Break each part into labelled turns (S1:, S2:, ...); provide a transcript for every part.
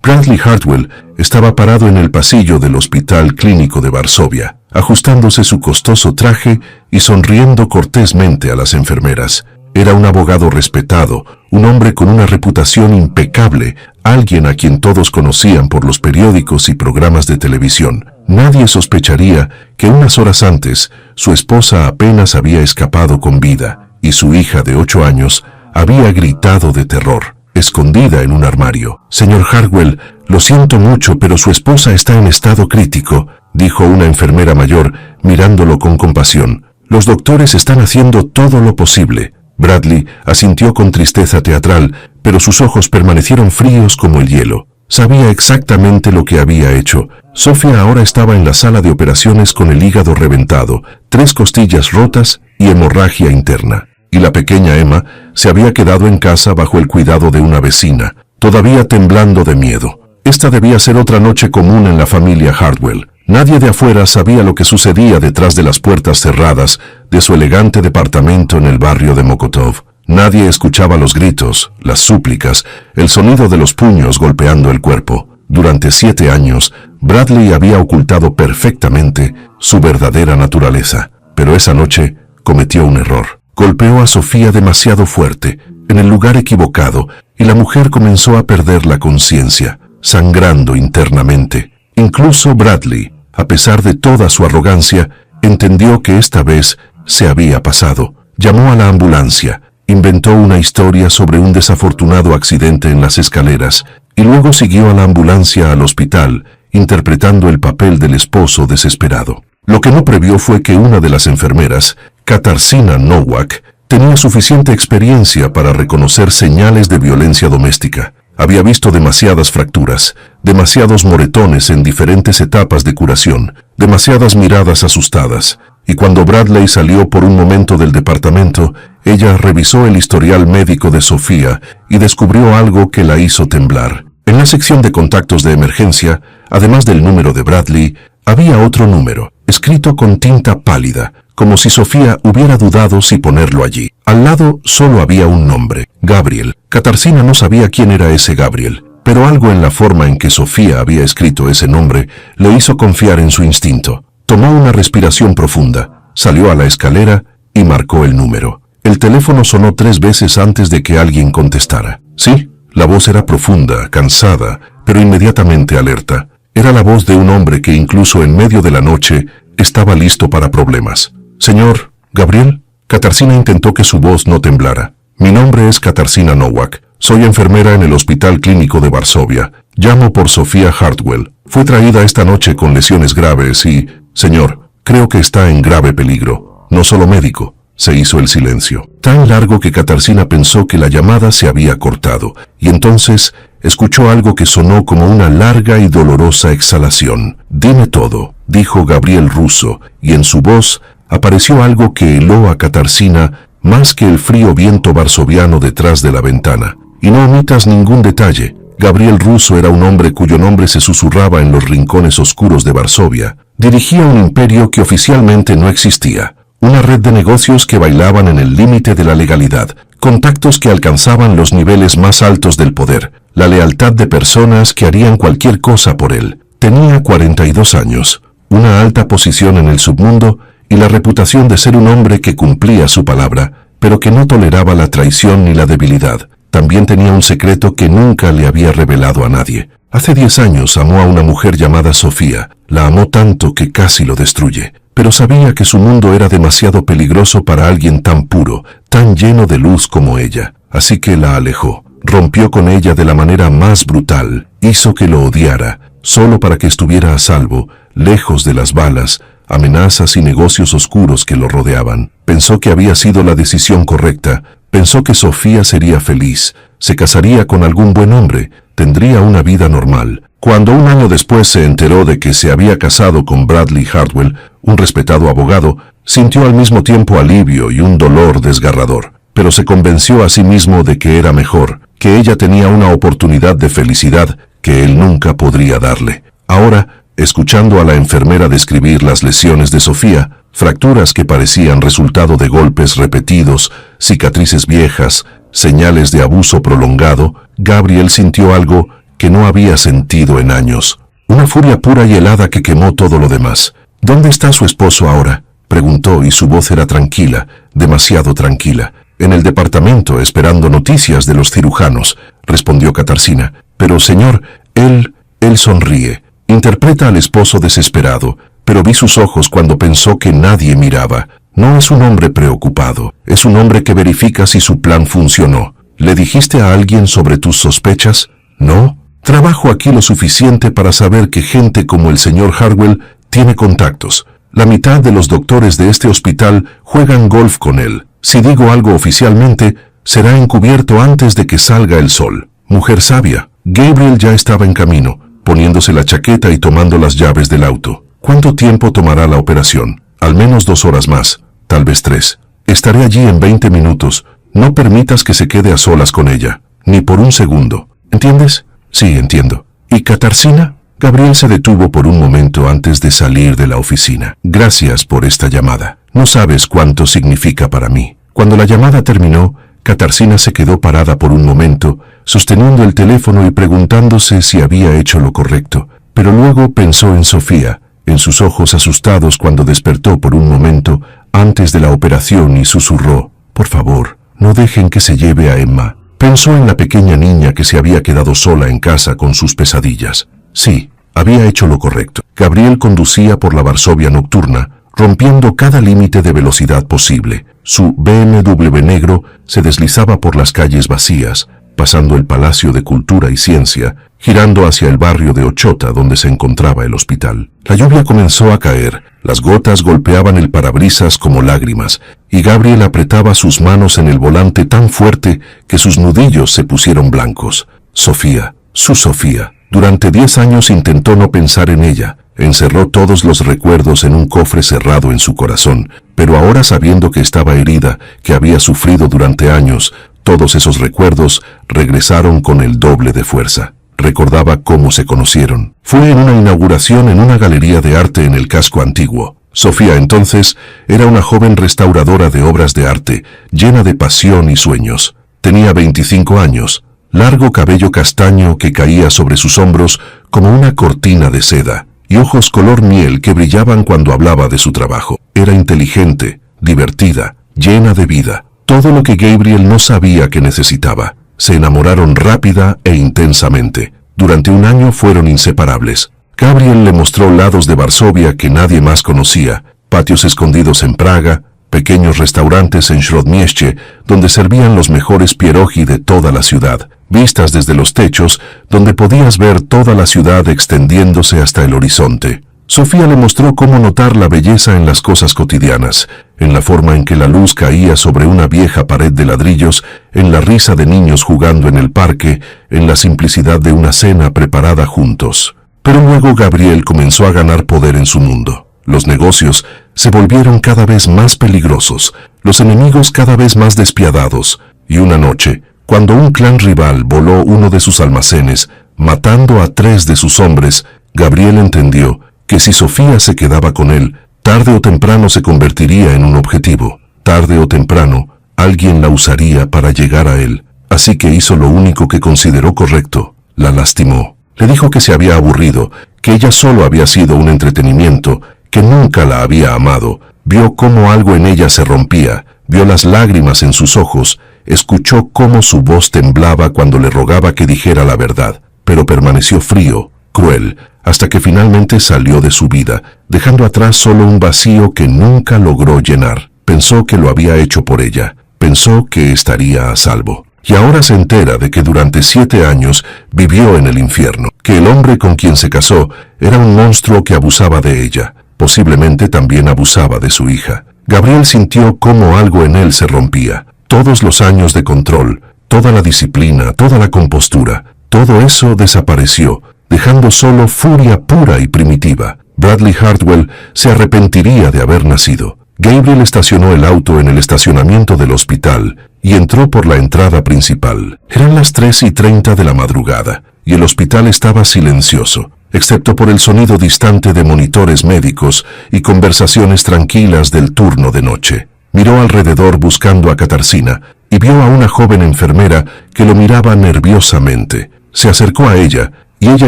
S1: Bradley Hartwell estaba parado en el pasillo del Hospital Clínico de Varsovia, ajustándose su costoso traje y sonriendo cortésmente a las enfermeras. Era un abogado respetado, un hombre con una reputación impecable, alguien a quien todos conocían por los periódicos y programas de televisión. Nadie sospecharía que unas horas antes su esposa apenas había escapado con vida y su hija de 8 años había gritado de terror, escondida en un armario. «Señor Hartwell, lo siento mucho, pero su esposa está en estado crítico», dijo una enfermera mayor, mirándolo con compasión. «Los doctores están haciendo todo lo posible». Bradley asintió con tristeza teatral, pero sus ojos permanecieron fríos como el hielo. Sabía exactamente lo que había hecho. Sofía ahora estaba en la sala de operaciones con el hígado reventado, 3 costillas rotas y hemorragia interna. Y la pequeña Emma se había quedado en casa bajo el cuidado de una vecina, todavía temblando de miedo. Esta debía ser otra noche común en la familia Hartwell. Nadie de afuera sabía lo que sucedía detrás de las puertas cerradas de su elegante departamento en el barrio de Mokotov. Nadie escuchaba los gritos, las súplicas, el sonido de los puños golpeando el cuerpo. Durante 7 años, Bradley había ocultado perfectamente su verdadera naturaleza. Pero esa noche cometió un error. Golpeó a Sofía demasiado fuerte, en el lugar equivocado, y la mujer comenzó a perder la conciencia, sangrando internamente. Incluso Bradley, a pesar de toda su arrogancia, entendió que esta vez se había pasado. Llamó a la ambulancia, inventó una historia sobre un desafortunado accidente en las escaleras y luego siguió a la ambulancia al hospital, interpretando el papel del esposo desesperado. Lo que no previó fue que una de las enfermeras, Katarzyna Nowak, tenía suficiente experiencia para reconocer señales de violencia doméstica. Había visto demasiadas fracturas, demasiados moretones en diferentes etapas de curación, demasiadas miradas asustadas, y cuando Bradley salió por un momento del departamento, ella revisó el historial médico de Sofía y descubrió algo que la hizo temblar. En la sección de contactos de emergencia, además del número de Bradley, había otro número, escrito con tinta pálida, como si Sofía hubiera dudado si ponerlo allí. Al lado solo había un nombre, Gabriel. Katarzyna no sabía quién era ese Gabriel, pero algo en la forma en que Sofía había escrito ese nombre lo hizo confiar en su instinto. Tomó una respiración profunda, salió a la escalera y marcó el número. El teléfono sonó 3 veces antes de que alguien contestara. Sí, la voz era profunda, cansada, pero inmediatamente alerta. Era la voz de un hombre que incluso en medio de la noche estaba listo para problemas. «Señor, Gabriel». Katarzyna intentó que su voz no temblara. «Mi nombre es Katarzyna Nowak. Soy enfermera en el Hospital Clínico de Varsovia. Llamo por Sofía Hartwell. Fue traída esta noche con lesiones graves y, señor, creo que está en grave peligro. No solo médico». Se hizo el silencio, tan largo que Katarzyna pensó que la llamada se había cortado, y entonces escuchó algo que sonó como una larga y dolorosa exhalación. «Dime todo», dijo Gabriel ruso, y en su voz apareció algo que heló a Katarzyna más que el frío viento varsoviano detrás de la ventana. «Y no omitas ningún detalle». Gabriel ruso era un hombre cuyo nombre se susurraba en los rincones oscuros de Varsovia. Dirigía un imperio que oficialmente no existía. Una red de negocios que bailaban en el límite de la legalidad, contactos que alcanzaban los niveles más altos del poder, la lealtad de personas que harían cualquier cosa por él. Tenía 42 años, una alta posición en el submundo y la reputación de ser un hombre que cumplía su palabra, pero que no toleraba la traición ni la debilidad. También tenía un secreto que nunca le había revelado a nadie. Hace 10 años amó a una mujer llamada Sofía. La amó tanto que casi lo destruye. Pero sabía que su mundo era demasiado peligroso para alguien tan puro, tan lleno de luz como ella. Así que la alejó. Rompió con ella de la manera más brutal. Hizo que lo odiara, solo para que estuviera a salvo, lejos de las balas, amenazas y negocios oscuros que lo rodeaban. Pensó que había sido la decisión correcta. Pensó que Sofía sería feliz, se casaría con algún buen hombre, tendría una vida normal. Cuando un año después se enteró de que se había casado con Bradley Hartwell, un respetado abogado, sintió al mismo tiempo alivio y un dolor desgarrador, pero se convenció a sí mismo de que era mejor, que ella tenía una oportunidad de felicidad que él nunca podría darle. Ahora, escuchando a la enfermera describir las lesiones de Sofía, fracturas que parecían resultado de golpes repetidos, cicatrices viejas, señales de abuso prolongado, Gabriel sintió algo que no había sentido en años. Una furia pura y helada que quemó todo lo demás. ¿Dónde está su esposo ahora?, preguntó, y su voz era tranquila, demasiado tranquila. En el departamento, esperando noticias de los cirujanos, respondió Katarzyna. Pero, señor, él sonríe. Interpreta al esposo desesperado, pero vi sus ojos cuando pensó que nadie miraba. No es un hombre preocupado, es un hombre que verifica si su plan funcionó. ¿Le dijiste a alguien sobre tus sospechas? No. Trabajo aquí lo suficiente para saber que gente como el señor Hartwell tiene contactos. La mitad de los doctores de este hospital juegan golf con él. Si digo algo oficialmente, será encubierto antes de que salga el sol. Mujer sabia. Gabriel ya estaba en camino, poniéndose la chaqueta y tomando las llaves del auto. ¿Cuánto tiempo tomará la operación? Al menos 2 horas más, tal vez 3. Estaré allí en 20 minutos. No permitas que se quede a solas con ella, ni por un segundo. ¿Entiendes? Sí, entiendo. ¿Y Katarzyna? Gabriel se detuvo por un momento antes de salir de la oficina. Gracias por esta llamada. No sabes cuánto significa para mí. Cuando la llamada terminó, Katarzyna se quedó parada por un momento, sosteniendo el teléfono y preguntándose si había hecho lo correcto. Pero luego pensó en Sofía, en sus ojos asustados cuando despertó por un momento antes de la operación, y susurró: por favor, no dejen que se lleve a Emma. Pensó en la pequeña niña que se había quedado sola en casa con sus pesadillas. Sí, había hecho lo correcto. Gabriel conducía por la Varsovia nocturna, rompiendo cada límite de velocidad posible. Su BMW negro se deslizaba por las calles vacías, pasando el Palacio de Cultura y Ciencia, girando hacia el barrio de Ochota donde se encontraba el hospital. La lluvia comenzó a caer, las gotas golpeaban el parabrisas como lágrimas, y Gabriel apretaba sus manos en el volante tan fuerte que sus nudillos se pusieron blancos. Sofía, su Sofía. Durante 10 años intentó no pensar en ella, encerró todos los recuerdos en un cofre cerrado en su corazón, pero ahora, sabiendo que estaba herida, que había sufrido durante años, todos esos recuerdos regresaron con el doble de fuerza. Recordaba cómo se conocieron. Fue en una inauguración en una galería de arte en el casco antiguo. Sofía entonces era una joven restauradora de obras de arte, llena de pasión y sueños. Tenía 25 años, largo cabello castaño que caía sobre sus hombros como una cortina de seda, y ojos color miel que brillaban cuando hablaba de su trabajo. Era inteligente, divertida, llena de vida. Todo lo que Gabriel no sabía que necesitaba. Se enamoraron rápida e intensamente. Durante un año fueron inseparables. Gabriel le mostró lados de Varsovia que nadie más conocía, patios escondidos en Praga, pequeños restaurantes en Śródmieście, donde servían los mejores pierogi de toda la ciudad, vistas desde los techos, donde podías ver toda la ciudad extendiéndose hasta el horizonte. Sofía le mostró cómo notar la belleza en las cosas cotidianas, en la forma en que la luz caía sobre una vieja pared de ladrillos, en la risa de niños jugando en el parque, en la simplicidad de una cena preparada juntos. Pero luego Gabriel comenzó a ganar poder en su mundo. Los negocios se volvieron cada vez más peligrosos, los enemigos cada vez más despiadados, y una noche, cuando un clan rival voló uno de sus almacenes, matando a 3 de sus hombres, Gabriel entendió que si Sofía se quedaba con él, tarde o temprano se convertiría en un objetivo. Tarde o temprano, alguien la usaría para llegar a él. Así que hizo lo único que consideró correcto: la lastimó. Le dijo que se había aburrido, que ella solo había sido un entretenimiento, que nunca la había amado. Vio cómo algo en ella se rompía, vio las lágrimas en sus ojos, escuchó cómo su voz temblaba cuando le rogaba que dijera la verdad, pero permaneció frío, cruel, hasta que finalmente salió de su vida, dejando atrás solo un vacío que nunca logró llenar. Pensó que lo había hecho por ella, pensó que estaría a salvo. Y ahora se entera de que durante 7 años vivió en el infierno, que el hombre con quien se casó era un monstruo que abusaba de ella, posiblemente también abusaba de su hija. Gabriel sintió cómo algo en él se rompía. Todos los años de control, toda la disciplina, toda la compostura, todo eso desapareció, dejando solo furia pura y primitiva. Bradley Hartwell se arrepentiría de haber nacido. Gabriel estacionó el auto en el estacionamiento del hospital y entró por la entrada principal. Eran las 3:30 de la madrugada y el hospital estaba silencioso, excepto por el sonido distante de monitores médicos y conversaciones tranquilas del turno de noche. Miró alrededor buscando a Katarzyna y vio a una joven enfermera que lo miraba nerviosamente. Se acercó a ella, y ella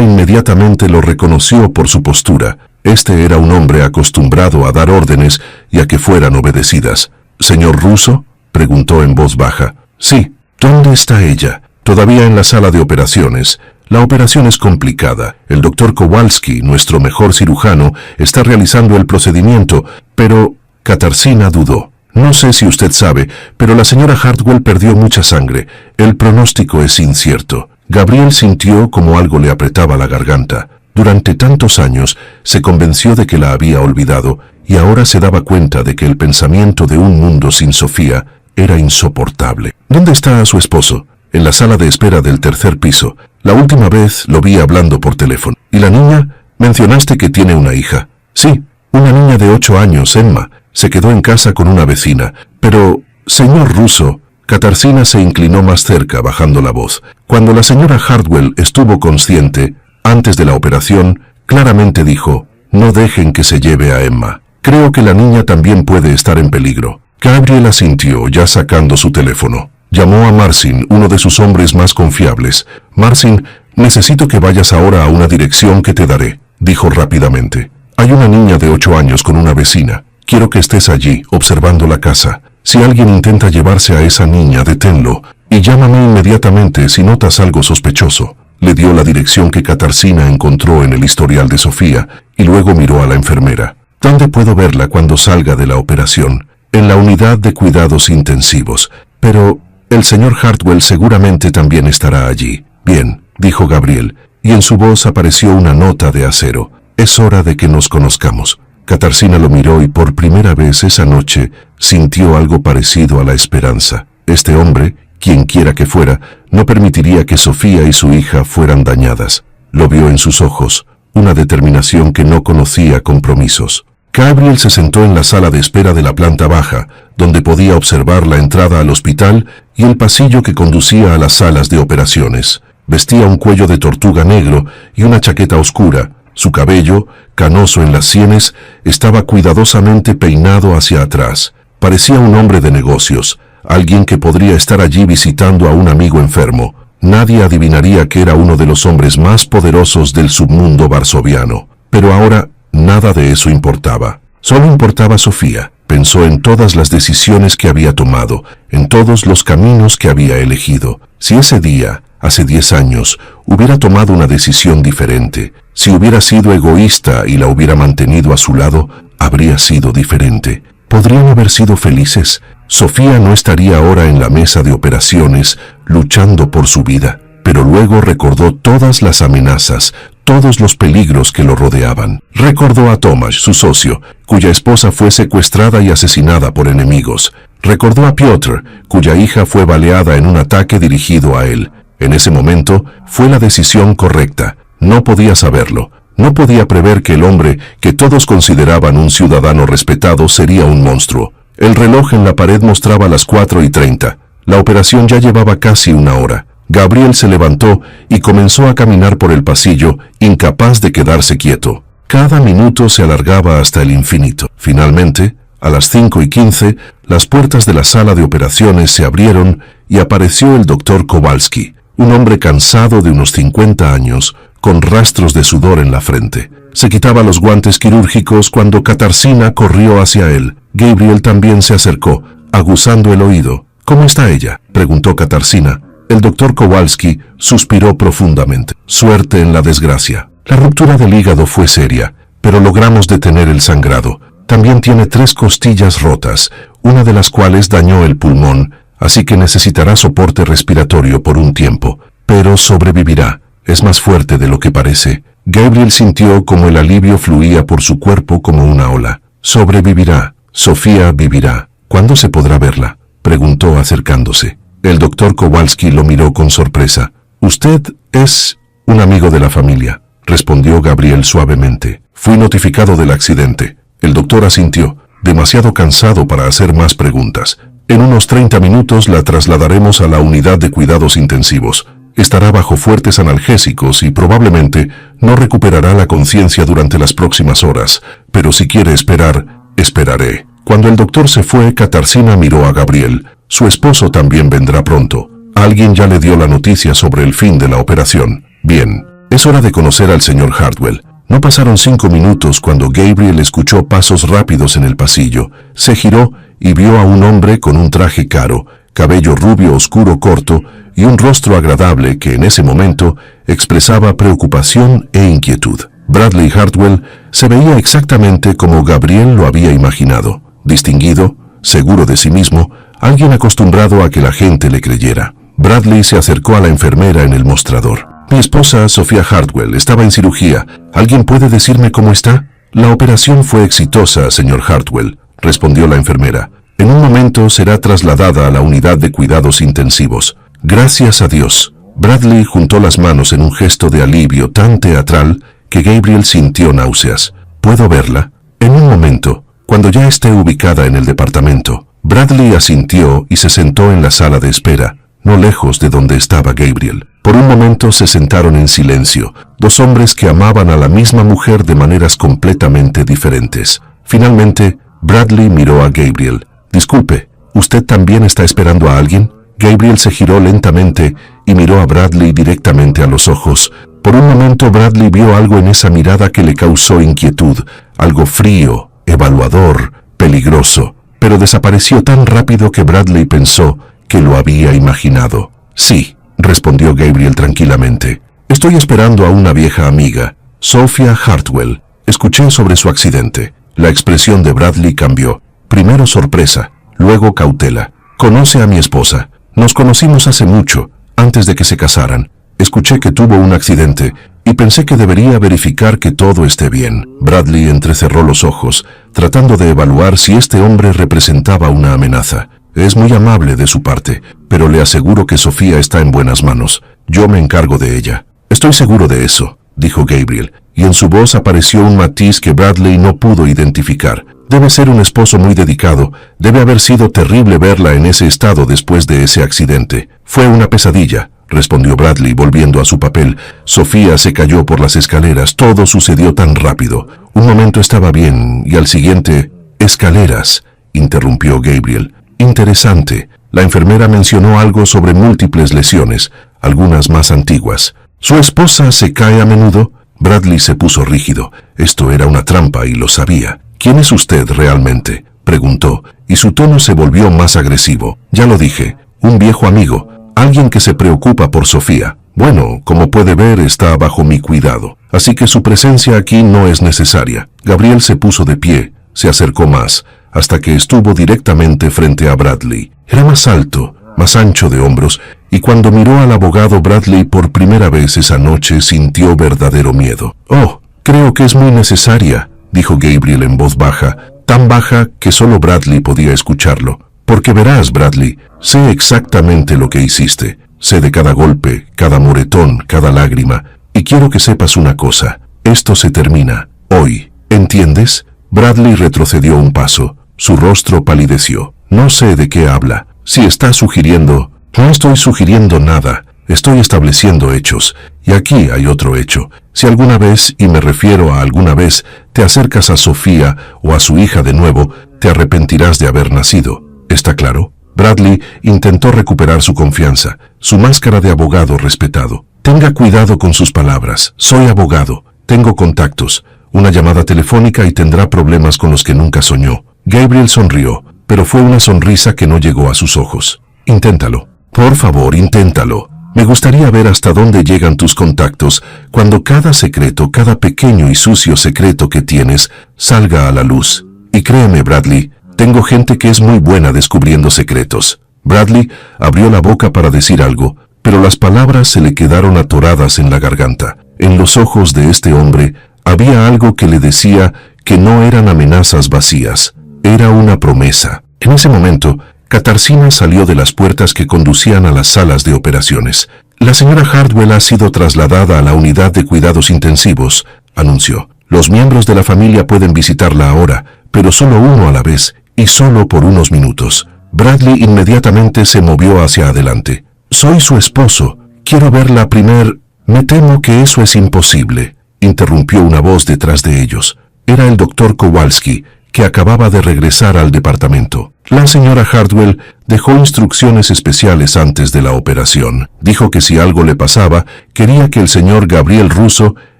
S1: inmediatamente lo reconoció por su postura. Este era un hombre acostumbrado a dar órdenes y a que fueran obedecidas. «¿Señor Russo?», preguntó en voz baja. «Sí». «¿Dónde está ella?» «Todavía en la sala de operaciones. La operación es complicada. El doctor Kowalski, nuestro mejor cirujano, está realizando el procedimiento, pero...» Katarzyna dudó. «No sé si usted sabe, pero la señora Hartwell perdió mucha sangre. El pronóstico es incierto». Gabriel sintió como algo le apretaba la garganta. Durante tantos años se convenció de que la había olvidado y ahora se daba cuenta de que el pensamiento de un mundo sin Sofía era insoportable. «¿Dónde está su esposo?» «En la sala de espera del tercer piso. La última vez lo vi hablando por teléfono». «¿Y la niña? Mencionaste que tiene una hija». «Sí, una niña de 8 años, Emma. Se quedó en casa con una vecina. Pero, señor Russo...» Katarzyna se inclinó más cerca, bajando la voz. Cuando la señora Hartwell estuvo consciente, antes de la operación, claramente dijo: «No dejen que se lleve a Emma. Creo que la niña también puede estar en peligro». Gabriel asintió, ya sacando su teléfono. Llamó a Marcin, uno de sus hombres más confiables. «Marcin, necesito que vayas ahora a una dirección que te daré», dijo rápidamente. «Hay una niña de 8 años con una vecina. Quiero que estés allí, observando la casa. Si alguien intenta llevarse a esa niña, deténlo, y llámame inmediatamente si notas algo sospechoso». Le dio la dirección que Katarzyna encontró en el historial de Sofía, y luego miró a la enfermera. «¿Dónde puedo verla cuando salga de la operación?» «En la unidad de cuidados intensivos. Pero el señor Hartwell seguramente también estará allí». «Bien», dijo Gabriel, y en su voz apareció una nota de acero. «Es hora de que nos conozcamos». Katarzyna lo miró y por primera vez esa noche sintió algo parecido a la esperanza. Este hombre, quien quiera que fuera, no permitiría que Sofía y su hija fueran dañadas. Lo vio en sus ojos, una determinación que no conocía compromisos. Gabriel se sentó en la sala de espera de la planta baja, donde podía observar la entrada al hospital y el pasillo que conducía a las salas de operaciones. Vestía un cuello de tortuga negro y una chaqueta oscura. Su cabello, canoso en las sienes, estaba cuidadosamente peinado hacia atrás. Parecía un hombre de negocios, alguien que podría estar allí visitando a un amigo enfermo. Nadie adivinaría que era uno de los hombres más poderosos del submundo varsoviano. Pero ahora nada de eso importaba. Solo importaba Sofía. Pensó en todas las decisiones que había tomado, en todos los caminos que había elegido. Si ese día, hace 10 años, hubiera tomado una decisión diferente, si hubiera sido egoísta y la hubiera mantenido a su lado, habría sido diferente. ¿Podrían haber sido felices? Sofía no estaría ahora en la mesa de operaciones, luchando por su vida. Pero luego recordó todas las amenazas, todos los peligros que lo rodeaban. Recordó a Tomasz, su socio, cuya esposa fue secuestrada y asesinada por enemigos. Recordó a Piotr, cuya hija fue baleada en un ataque dirigido a él. En ese momento, fue la decisión correcta. No podía saberlo. No podía prever que el hombre que todos consideraban un ciudadano respetado sería un monstruo. El reloj en la pared mostraba las 4:30. La operación ya llevaba casi una hora. Gabriel se levantó y comenzó a caminar por el pasillo, incapaz de quedarse quieto. Cada minuto se alargaba hasta el infinito. Finalmente, a las 5:15, las puertas de la sala de operaciones se abrieron y apareció el doctor Kowalski, un hombre cansado de unos 50 años, con rastros de sudor en la frente. Se quitaba los guantes quirúrgicos cuando Katarzyna corrió hacia él. Gabriel también se acercó, aguzando el oído. «¿Cómo está ella?», preguntó Katarzyna. El doctor Kowalski suspiró profundamente. «Suerte en la desgracia. La ruptura del hígado fue seria, pero logramos detener el sangrado. También tiene 3 costillas rotas, una de las cuales dañó el pulmón, así que necesitará soporte respiratorio por un tiempo. Pero sobrevivirá. Es más fuerte de lo que parece». Gabriel sintió como el alivio fluía por su cuerpo como una ola. «Sobrevivirá. Sofía vivirá. ¿Cuándo se podrá verla?», preguntó acercándose. El doctor Kowalski lo miró con sorpresa. «Usted es un amigo de la familia», respondió Gabriel suavemente. «Fui notificado del accidente». El doctor asintió, demasiado cansado para hacer más preguntas. «En unos 30 minutos la trasladaremos a la unidad de cuidados intensivos. Estará bajo fuertes analgésicos y probablemente no recuperará la conciencia durante las próximas horas. Pero si quiere esperar, esperaré». Cuando el doctor se fue, Katarzyna miró a Gabriel. «Su esposo también vendrá pronto». Alguien ya le dio la noticia sobre el fin de la operación. Bien, es hora de conocer al señor Hartwell. No pasaron 5 minutos cuando Gabriel escuchó pasos rápidos en el pasillo. Se giró y vio a un hombre con un traje caro, cabello rubio oscuro corto y un rostro agradable que en ese momento expresaba preocupación e inquietud. Bradley Hartwell se veía exactamente como Gabriel lo había imaginado. Distinguido, seguro de sí mismo, alguien acostumbrado a que la gente le creyera. Bradley se acercó a la enfermera en el mostrador. Mi esposa, Sophia Hartwell, estaba en cirugía. ¿Alguien puede decirme cómo está? La operación fue exitosa, señor Hartwell, respondió la enfermera. En un momento será trasladada a la unidad de cuidados intensivos. Gracias a Dios. Bradley juntó las manos en un gesto de alivio tan teatral que Gabriel sintió náuseas. ¿Puedo verla? En un momento, cuando ya esté ubicada en el departamento. Bradley asintió y se sentó en la sala de espera, no lejos de donde estaba Gabriel. Por un momento se sentaron en silencio, dos hombres que amaban a la misma mujer de maneras completamente diferentes. Finalmente, Bradley miró a Gabriel. Disculpe, ¿usted también está esperando a alguien? Gabriel se giró lentamente y miró a Bradley directamente a los ojos. Por un momento Bradley vio algo en esa mirada que le causó inquietud, algo frío, evaluador, peligroso, pero desapareció tan rápido que Bradley pensó que lo había imaginado. Sí, respondió Gabriel tranquilamente. Estoy esperando a una vieja amiga, Sophia Hartwell. Escuché sobre su accidente. La expresión de Bradley cambió. Primero sorpresa, luego cautela. Conoce a mi esposa. Nos conocimos hace mucho, antes de que se casaran. Escuché que tuvo un accidente y pensé que debería verificar que todo esté bien. Bradley entrecerró los ojos, tratando de evaluar si este hombre representaba una amenaza. Es muy amable de su parte, pero le aseguro que Sofía está en buenas manos. Yo me encargo de ella. Estoy seguro de eso, dijo Gabriel, y en su voz apareció un matiz que Bradley no pudo identificar. Debe ser un esposo muy dedicado. Debe haber sido terrible verla en ese estado después de ese accidente. Fue una pesadilla, respondió Bradley volviendo a su papel. Sofía se cayó por las escaleras. Todo sucedió tan rápido. Un momento estaba bien y al siguiente... Escaleras, interrumpió Gabriel. Interesante. La enfermera mencionó algo sobre múltiples lesiones, algunas más antiguas. ¿Su esposa se cae a menudo? Bradley se puso rígido. Esto era una trampa y lo sabía. ¿Quién es usted realmente?, preguntó, y su tono se volvió más agresivo. Ya lo dije, un viejo amigo, alguien que se preocupa por Sofía. Bueno, como puede ver, está bajo mi cuidado, así que su presencia aquí no es necesaria. Gabriel se puso de pie, se acercó más, hasta que estuvo directamente frente a Bradley. Era más alto, más ancho de hombros, y cuando miró al abogado Bradley por primera vez esa noche sintió verdadero miedo. Oh, creo que es muy necesaria, dijo Gabriel en voz baja, tan baja que solo Bradley podía escucharlo. Porque verás, Bradley, sé exactamente lo que hiciste. Sé de cada golpe, cada moretón, cada lágrima, y quiero que sepas una cosa. Esto se termina hoy. ¿Entiendes? Bradley retrocedió un paso. Su rostro palideció. No sé de qué habla. Si está sugiriendo... No estoy sugiriendo nada. Estoy estableciendo hechos. Y aquí hay otro hecho. Si alguna vez, y me refiero a alguna vez, te acercas a Sofía o a su hija de nuevo, te arrepentirás de haber nacido. ¿Está claro? Bradley intentó recuperar su confianza, su máscara de abogado respetado. Tenga cuidado con sus palabras. Soy abogado. Tengo contactos. Una llamada telefónica y tendrá problemas con los que nunca soñó. Gabriel sonrió, pero fue una sonrisa que no llegó a sus ojos. Inténtalo. Por favor, inténtalo. Me gustaría ver hasta dónde llegan tus contactos cuando cada secreto, cada pequeño y sucio secreto que tienes, salga a la luz. Y créeme, Bradley, tengo gente que es muy buena descubriendo secretos. Bradley abrió la boca para decir algo, pero las palabras se le quedaron atoradas en la garganta. En los ojos de este hombre había algo que le decía que no eran amenazas vacías, era una promesa. En ese momento, Katarzyna salió de las puertas que conducían a las salas de operaciones. La señora Hartwell ha sido trasladada a la unidad de cuidados intensivos, anunció. Los miembros de la familia pueden visitarla ahora, pero solo uno a la vez, y solo por unos minutos. Bradley inmediatamente se movió hacia adelante. Soy su esposo. Quiero verla primero. Me temo que eso es imposible, interrumpió una voz detrás de ellos. Era el doctor Kowalski, que acababa de regresar al departamento. La señora Hartwell dejó instrucciones especiales antes de la operación. Dijo que si algo le pasaba, quería que el señor Gabriel Russo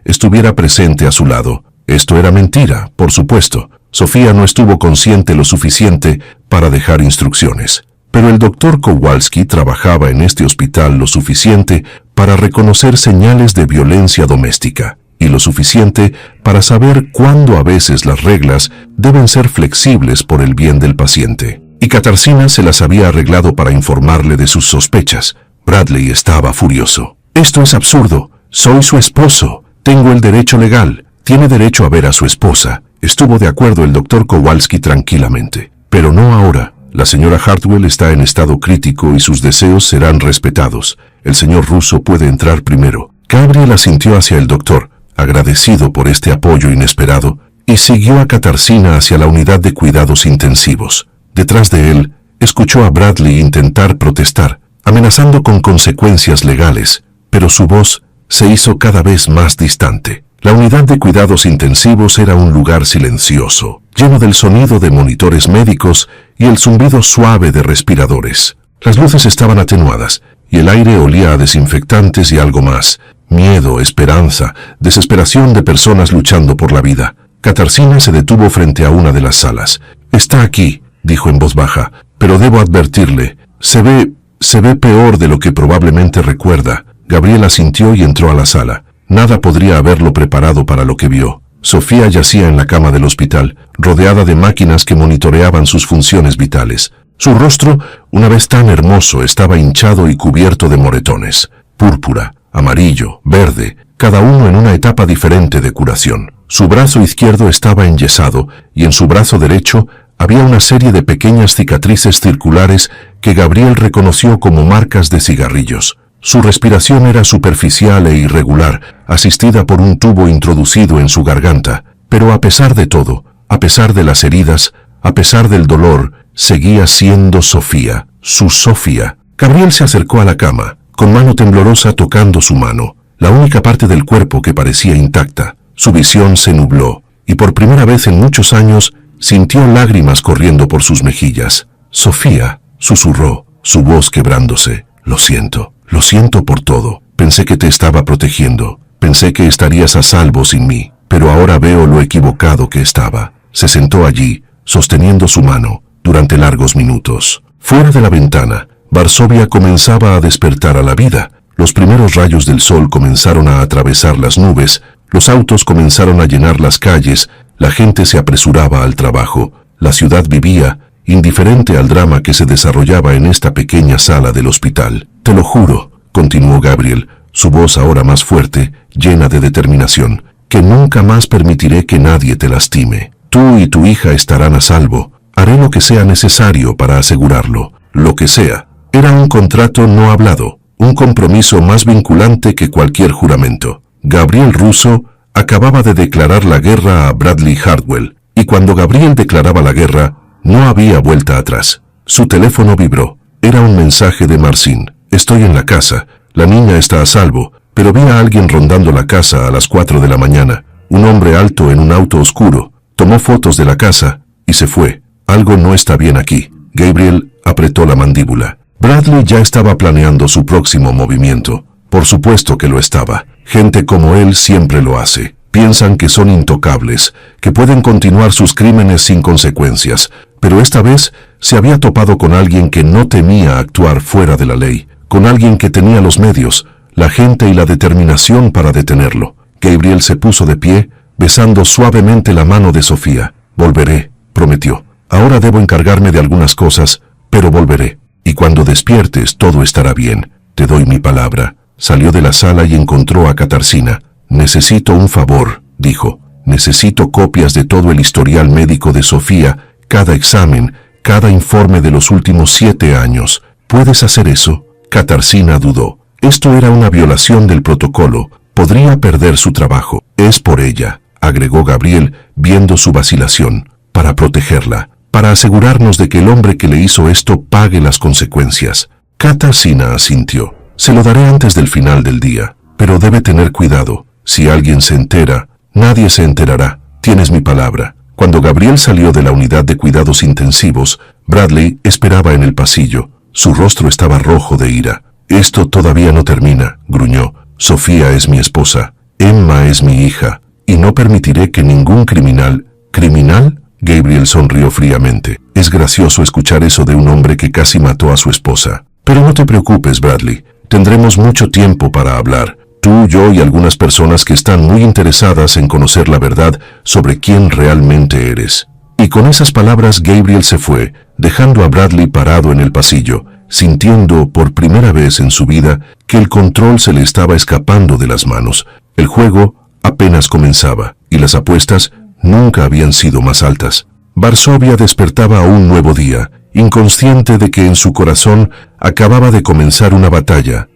S1: estuviera presente a su lado. Esto era mentira, por supuesto. Sofía no estuvo consciente lo suficiente para dejar instrucciones. Pero el doctor Kowalski trabajaba en este hospital lo suficiente para reconocer señales de violencia doméstica y lo suficiente para saber cuándo a veces las reglas deben ser flexibles por el bien del paciente. Y Katarzyna se las había arreglado para informarle de sus sospechas. Bradley estaba furioso. «Esto es absurdo. Soy su esposo. Tengo el derecho legal. Tiene derecho a ver a su esposa». Estuvo de acuerdo el doctor Kowalski tranquilamente. «Pero no ahora. La señora Hartwell está en estado crítico y sus deseos serán respetados. El señor Russo puede entrar primero». Gabriel asintió hacia el doctor, agradecido por este apoyo inesperado, y siguió a Katarzyna hacia la unidad de cuidados intensivos. Detrás de él, escuchó a Bradley intentar protestar, amenazando con consecuencias legales, pero su voz se hizo cada vez más distante. La unidad de cuidados intensivos era un lugar silencioso, lleno del sonido de monitores médicos y el zumbido suave de respiradores. Las luces estaban atenuadas, y el aire olía a desinfectantes y algo más. Miedo, esperanza, desesperación de personas luchando por la vida. Katarzyna se detuvo frente a una de las salas. «Está aquí», dijo en voz baja, «pero debo advertirle, se ve peor de lo que probablemente recuerda». Gabriel asintió y entró a la sala. Nada podría haberlo preparado para lo que vio. Sofía yacía en la cama del hospital, rodeada de máquinas que monitoreaban sus funciones vitales. Su rostro, una vez tan hermoso, estaba hinchado y cubierto de moretones. Púrpura, amarillo, verde, cada uno en una etapa diferente de curación. Su brazo izquierdo estaba enyesado y en su brazo derecho había una serie de pequeñas cicatrices circulares que Gabriel reconoció como marcas de cigarrillos. Su respiración era superficial e irregular, asistida por un tubo introducido en su garganta, pero a pesar de todo, a pesar de las heridas, a pesar del dolor, seguía siendo Sofía, su Sofía. Gabriel se acercó a la cama, con mano temblorosa tocando su mano, la única parte del cuerpo que parecía intacta. Su visión se nubló, y por primera vez en muchos años sintió lágrimas corriendo por sus mejillas. «Sofía», susurró, su voz quebrándose, «lo siento por todo. Pensé que te estaba protegiendo. Pensé que estarías a salvo sin mí, pero ahora veo lo equivocado que estaba». Se sentó allí, sosteniendo su mano, durante largos minutos. Fuera de la ventana, Varsovia comenzaba a despertar a la vida. Los primeros rayos del sol comenzaron a atravesar las nubes, los autos comenzaron a llenar las calles, la gente se apresuraba al trabajo, la ciudad vivía, indiferente al drama que se desarrollaba en esta pequeña sala del hospital. «Te lo juro», continuó Gabriel, su voz ahora más fuerte, llena de determinación, «que nunca más permitiré que nadie te lastime. Tú y tu hija estarán a salvo. Haré lo que sea necesario para asegurarlo, lo que sea». Era un contrato no hablado, un compromiso más vinculante que cualquier juramento. Gabriel Russo acababa de declarar la guerra a Bradley Hartwell, y cuando Gabriel declaraba la guerra, no había vuelta atrás. Su teléfono vibró. Era un mensaje de Marcin. «Estoy en la casa. La niña está a salvo, pero vi a alguien rondando la casa a las 4 de la mañana. Un hombre alto en un auto oscuro. Tomó fotos de la casa y se fue. Algo no está bien aquí». Gabriel apretó la mandíbula. Bradley ya estaba planeando su próximo movimiento. Por supuesto que lo estaba. Gente como él siempre lo hace. Piensan que son intocables, que pueden continuar sus crímenes sin consecuencias, pero esta vez se había topado con alguien que no temía actuar fuera de la ley, con alguien que tenía los medios, la gente y la determinación para detenerlo. Gabriel se puso de pie, besando suavemente la mano de Sofía. «Volveré», prometió. «Ahora debo encargarme de algunas cosas, pero volveré. Y cuando despiertes todo estará bien. Te doy mi palabra». Salió de la sala y encontró a Katarzyna. «Necesito un favor», dijo. «Necesito copias de todo el historial médico de Sofía, cada examen, cada informe de los últimos 7 años. ¿Puedes hacer eso?» Katarzyna dudó. Esto era una violación del protocolo. Podría perder su trabajo. «Es por ella», agregó Gabriel, viendo su vacilación. «Para protegerla. Para asegurarnos de que el hombre que le hizo esto pague las consecuencias». Katarzyna asintió. «Se lo daré antes del final del día. Pero debe tener cuidado. Si alguien se entera, nadie se enterará. Tienes mi palabra». Cuando Gabriel salió de la unidad de cuidados intensivos, Bradley esperaba en el pasillo. Su rostro estaba rojo de ira. «Esto todavía no termina», gruñó. «Sofía es mi esposa. Emma es mi hija. Y no permitiré que ningún criminal». «¿Criminal?», Gabriel sonrió fríamente. «Es gracioso escuchar eso de un hombre que casi mató a su esposa. Pero no te preocupes, Bradley. Tendremos mucho tiempo para hablar. Tú, yo y algunas personas que están muy interesadas en conocer la verdad sobre quién realmente eres». Y con esas palabras Gabriel se fue, dejando a Bradley parado en el pasillo, sintiendo por primera vez en su vida que el control se le estaba escapando de las manos. El juego apenas comenzaba, y las apuestas nunca habían sido más altas. Varsovia despertaba a un nuevo día, inconsciente de que en su corazón acababa de comenzar una batalla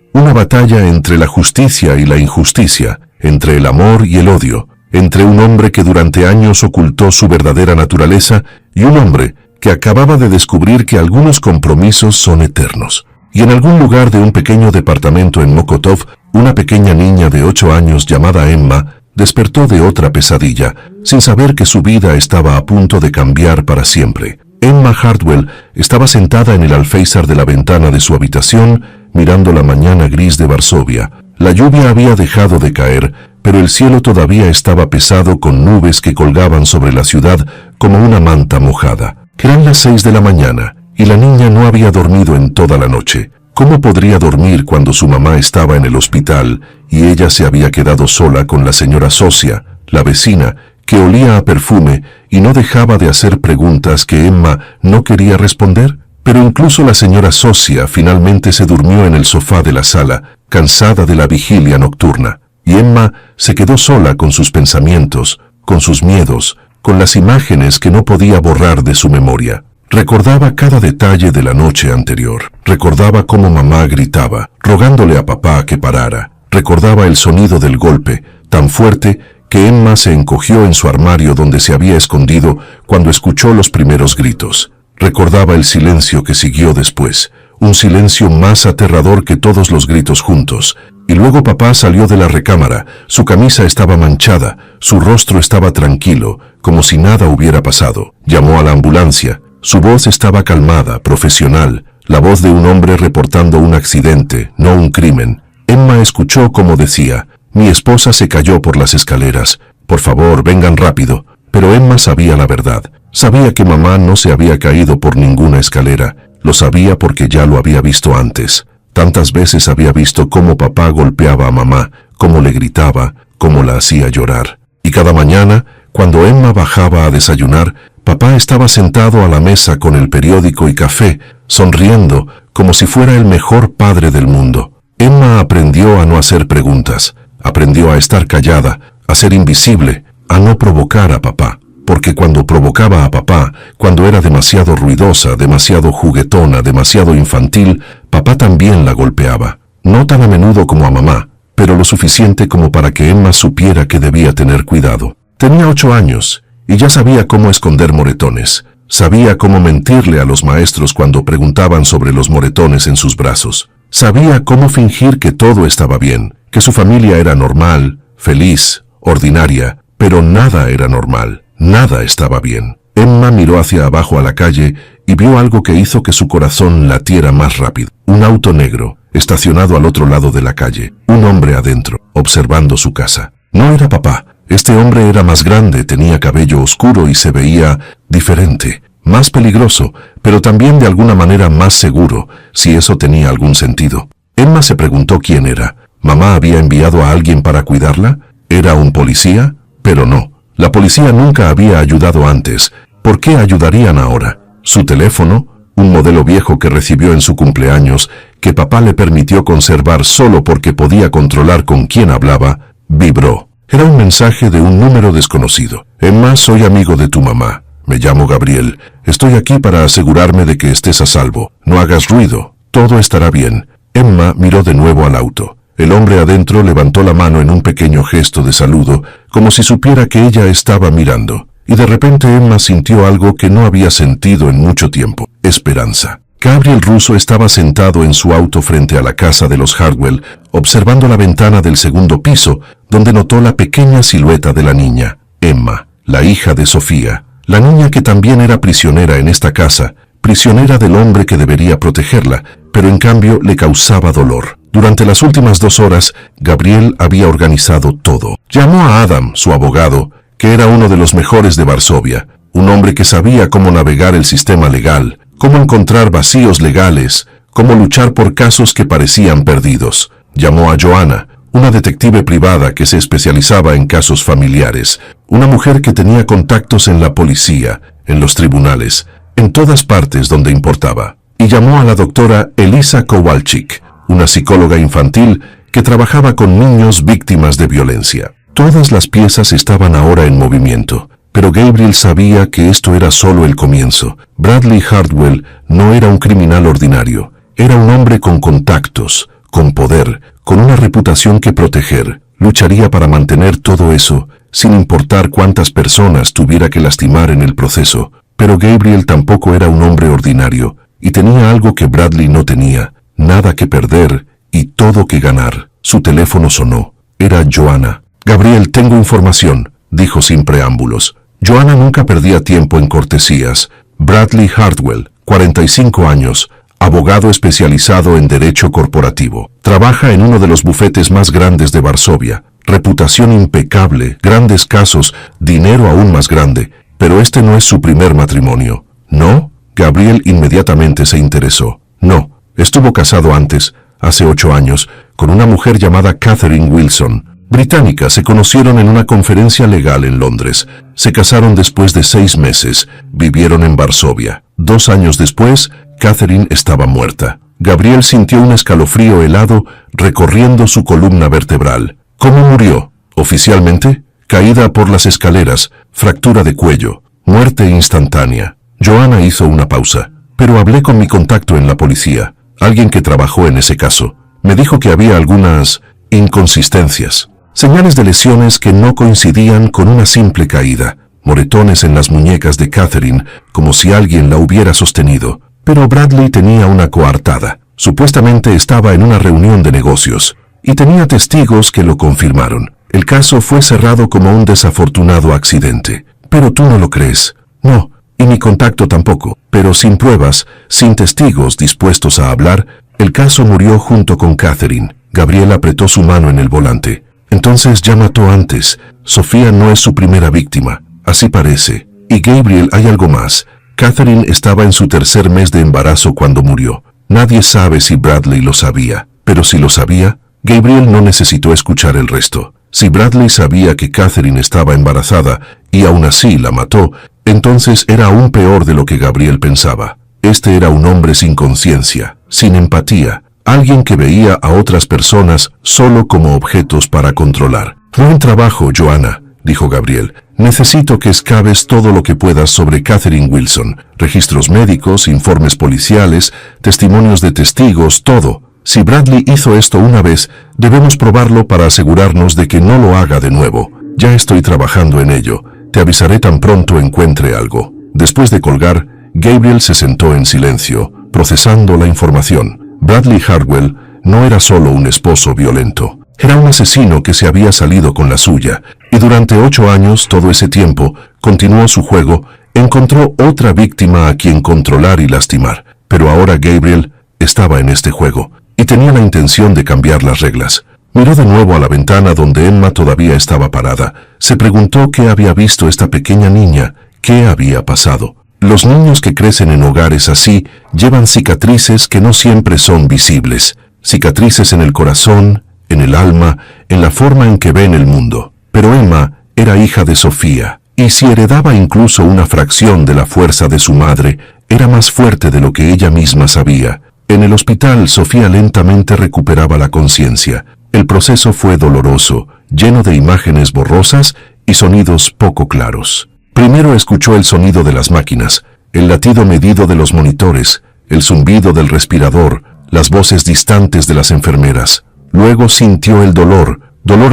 S1: entre la justicia y la injusticia, entre el amor y el odio, entre un hombre que durante años ocultó su verdadera naturaleza y un hombre que acababa de descubrir que algunos compromisos son eternos. Y en algún lugar de un pequeño departamento en Mokotov, una pequeña niña de 8 años llamada Emma despertó de otra pesadilla, sin saber que su vida estaba a punto de cambiar para siempre. Emma Hartwell estaba sentada en el alféizar de la ventana de su habitación, mirando la mañana gris de Varsovia. La lluvia había dejado de caer, pero el cielo todavía estaba pesado con nubes que colgaban sobre la ciudad como una manta mojada. Eran las 6 de la mañana, y la niña no había dormido en toda la noche. ¿Cómo podría dormir cuando su mamá estaba en el hospital y ella se había quedado sola con la señora Socia, la vecina, que olía a perfume y no dejaba de hacer preguntas que Emma no quería responder? Pero incluso la señora Socia finalmente se durmió en el sofá de la sala, cansada de la vigilia nocturna, y Emma se quedó sola con sus pensamientos, con sus miedos, con las imágenes que no podía borrar de su memoria. Recordaba cada detalle de la noche anterior. Recordaba cómo mamá gritaba, rogándole a papá que parara. Recordaba el sonido del golpe, tan fuerte que Emma se encogió en su armario donde se había escondido cuando escuchó los primeros gritos. Recordaba el silencio que siguió después, un silencio más aterrador que todos los gritos juntos. Y luego papá salió de la recámara. Su camisa estaba manchada, su rostro estaba tranquilo, como si nada hubiera pasado. Llamó a la ambulancia. Su voz estaba calmada, profesional, la voz de un hombre reportando un accidente, no un crimen. Emma escuchó cómo decía: «Mi esposa se cayó por las escaleras. Por favor, vengan rápido». Pero Emma sabía la verdad. Sabía que mamá no se había caído por ninguna escalera. Lo sabía porque ya lo había visto antes. Tantas veces había visto cómo papá golpeaba a mamá, cómo le gritaba, cómo la hacía llorar. Y cada mañana, cuando Emma bajaba a desayunar, papá estaba sentado a la mesa con el periódico y café, sonriendo como si fuera el mejor padre del mundo. Emma aprendió a no hacer preguntas, aprendió a estar callada, a ser invisible, a no provocar a papá. Porque cuando provocaba a papá, cuando era demasiado ruidosa, demasiado juguetona, demasiado infantil, papá también la golpeaba. No tan a menudo como a mamá, pero lo suficiente como para que Emma supiera que debía tener cuidado. Tenía 8 años, y ya sabía cómo esconder moretones. Sabía cómo mentirle a los maestros cuando preguntaban sobre los moretones en sus brazos. Sabía cómo fingir que todo estaba bien, que su familia era normal, feliz, ordinaria, pero nada era normal. Nada estaba bien. Emma miró hacia abajo a la calle y vio algo que hizo que su corazón latiera más rápido. Un auto negro, estacionado al otro lado de la calle. Un hombre adentro, observando su casa. No era papá. Este hombre era más grande, tenía cabello oscuro y se veía diferente. Más peligroso, pero también de alguna manera más seguro, si eso tenía algún sentido. Emma se preguntó quién era. ¿Mamá había enviado a alguien para cuidarla? ¿Era un policía? Pero no. La policía nunca había ayudado antes. ¿Por qué ayudarían ahora? Su teléfono, un modelo viejo que recibió en su cumpleaños, que papá le permitió conservar solo porque podía controlar con quién hablaba, vibró. Era un mensaje de un número desconocido. Emma, soy amigo de tu mamá. Me llamo Gabriel. Estoy aquí para asegurarme de que estés a salvo. No hagas ruido. Todo estará bien. Emma miró de nuevo al auto. El hombre adentro levantó la mano en un pequeño gesto de saludo, como si supiera que ella estaba mirando. Y de repente Emma sintió algo que no había sentido en mucho tiempo: esperanza. Gabriel Russo estaba sentado en su auto frente a la casa de los Hartwell, observando la ventana del segundo piso, donde notó la pequeña silueta de la niña, Emma, la hija de Sofía. La niña que también era prisionera en esta casa, prisionera del hombre que debería protegerla, pero en cambio le causaba dolor. Durante las últimas 2 horas, Gabriel había organizado todo. Llamó a Adam, su abogado, que era uno de los mejores de Varsovia, un hombre que sabía cómo navegar el sistema legal, cómo encontrar vacíos legales, cómo luchar por casos que parecían perdidos. Llamó a Joanna, una detective privada que se especializaba en casos familiares, una mujer que tenía contactos en la policía, en los tribunales, en todas partes donde importaba. Y llamó a la doctora Elisa Kowalczyk, una psicóloga infantil que trabajaba con niños víctimas de violencia. Todas las piezas estaban ahora en movimiento, pero Gabriel sabía que esto era solo el comienzo. Bradley Hardwell no era un criminal ordinario, era un hombre con contactos, con poder, con una reputación que proteger. Lucharía para mantener todo eso, sin importar cuántas personas tuviera que lastimar en el proceso. Pero Gabriel tampoco era un hombre ordinario, y tenía algo que Bradley no tenía, nada que perder y todo que ganar. Su teléfono sonó. Era Joanna. «Gabriel, tengo información», dijo sin preámbulos. Joanna nunca perdía tiempo en cortesías. Bradley Hardwell, 45 años, abogado especializado en derecho corporativo. Trabaja en uno de los bufetes más grandes de Varsovia. Reputación impecable, grandes casos, dinero aún más grande. Pero este no es su primer matrimonio. ¿No? Gabriel inmediatamente se interesó. No, estuvo casado antes, hace 8 años, con una mujer llamada Catherine Wilson. Británica, se conocieron en una conferencia legal en Londres. Se casaron después de 6 meses. Vivieron en Varsovia. 2 años después, Catherine estaba muerta. Gabriel sintió un escalofrío helado recorriendo su columna vertebral. ¿Cómo murió? Oficialmente, caída por las escaleras, fractura de cuello, muerte instantánea. Joanna hizo una pausa. Pero hablé con mi contacto en la policía, alguien que trabajó en ese caso. Me dijo que había algunas inconsistencias. Señales de lesiones que no coincidían con una simple caída. Moretones en las muñecas de Catherine, como si alguien la hubiera sostenido. Pero Bradley tenía una coartada. Supuestamente estaba en una reunión de negocios. Y tenía testigos que lo confirmaron. El caso fue cerrado como un desafortunado accidente. Pero tú no lo crees. No, y mi contacto tampoco. Pero sin pruebas, sin testigos dispuestos a hablar, el caso murió junto con Catherine. Gabriel apretó su mano en el volante. Entonces ya mató antes. Sofía no es su primera víctima. Así parece. Y Gabriel, hay algo más. Catherine estaba en su 3er mes de embarazo cuando murió. Nadie sabe si Bradley lo sabía. Pero si lo sabía, Gabriel no necesitó escuchar el resto. Si Bradley sabía que Catherine estaba embarazada y aún así la mató, entonces era aún peor de lo que Gabriel pensaba. Este era un hombre sin conciencia, sin empatía, alguien que veía a otras personas solo como objetos para controlar. «Buen trabajo, Joanna», dijo Gabriel. «Necesito que excaves todo lo que puedas sobre Catherine Wilson. Registros médicos, informes policiales, testimonios de testigos, todo. Si Bradley hizo esto una vez, debemos probarlo para asegurarnos de que no lo haga de nuevo. Ya estoy trabajando en ello. Te avisaré tan pronto encuentre algo». Después de colgar, Gabriel se sentó en silencio, procesando la información. Bradley Hardwell no era solo un esposo violento. Era un asesino que se había salido con la suya, y durante 8 años, todo ese tiempo, continuó su juego, encontró otra víctima a quien controlar y lastimar. Pero ahora Gabriel estaba en este juego, y tenía la intención de cambiar las reglas. Miró de nuevo a la ventana donde Emma todavía estaba parada. Se preguntó qué había visto esta pequeña niña, qué había pasado. Los niños que crecen en hogares así llevan cicatrices que no siempre son visibles. Cicatrices en el corazón, en el alma, en la forma en que ven el mundo. Pero Emma era hija de Sofía, y si heredaba incluso una fracción de la fuerza de su madre, era más fuerte de lo que ella misma sabía. En el hospital, Sofía lentamente recuperaba la conciencia. El proceso fue doloroso, lleno de imágenes borrosas y sonidos poco claros. Primero escuchó el sonido de las máquinas, el latido medido de los monitores, el zumbido del respirador, las voces distantes de las enfermeras. Luego sintió el dolor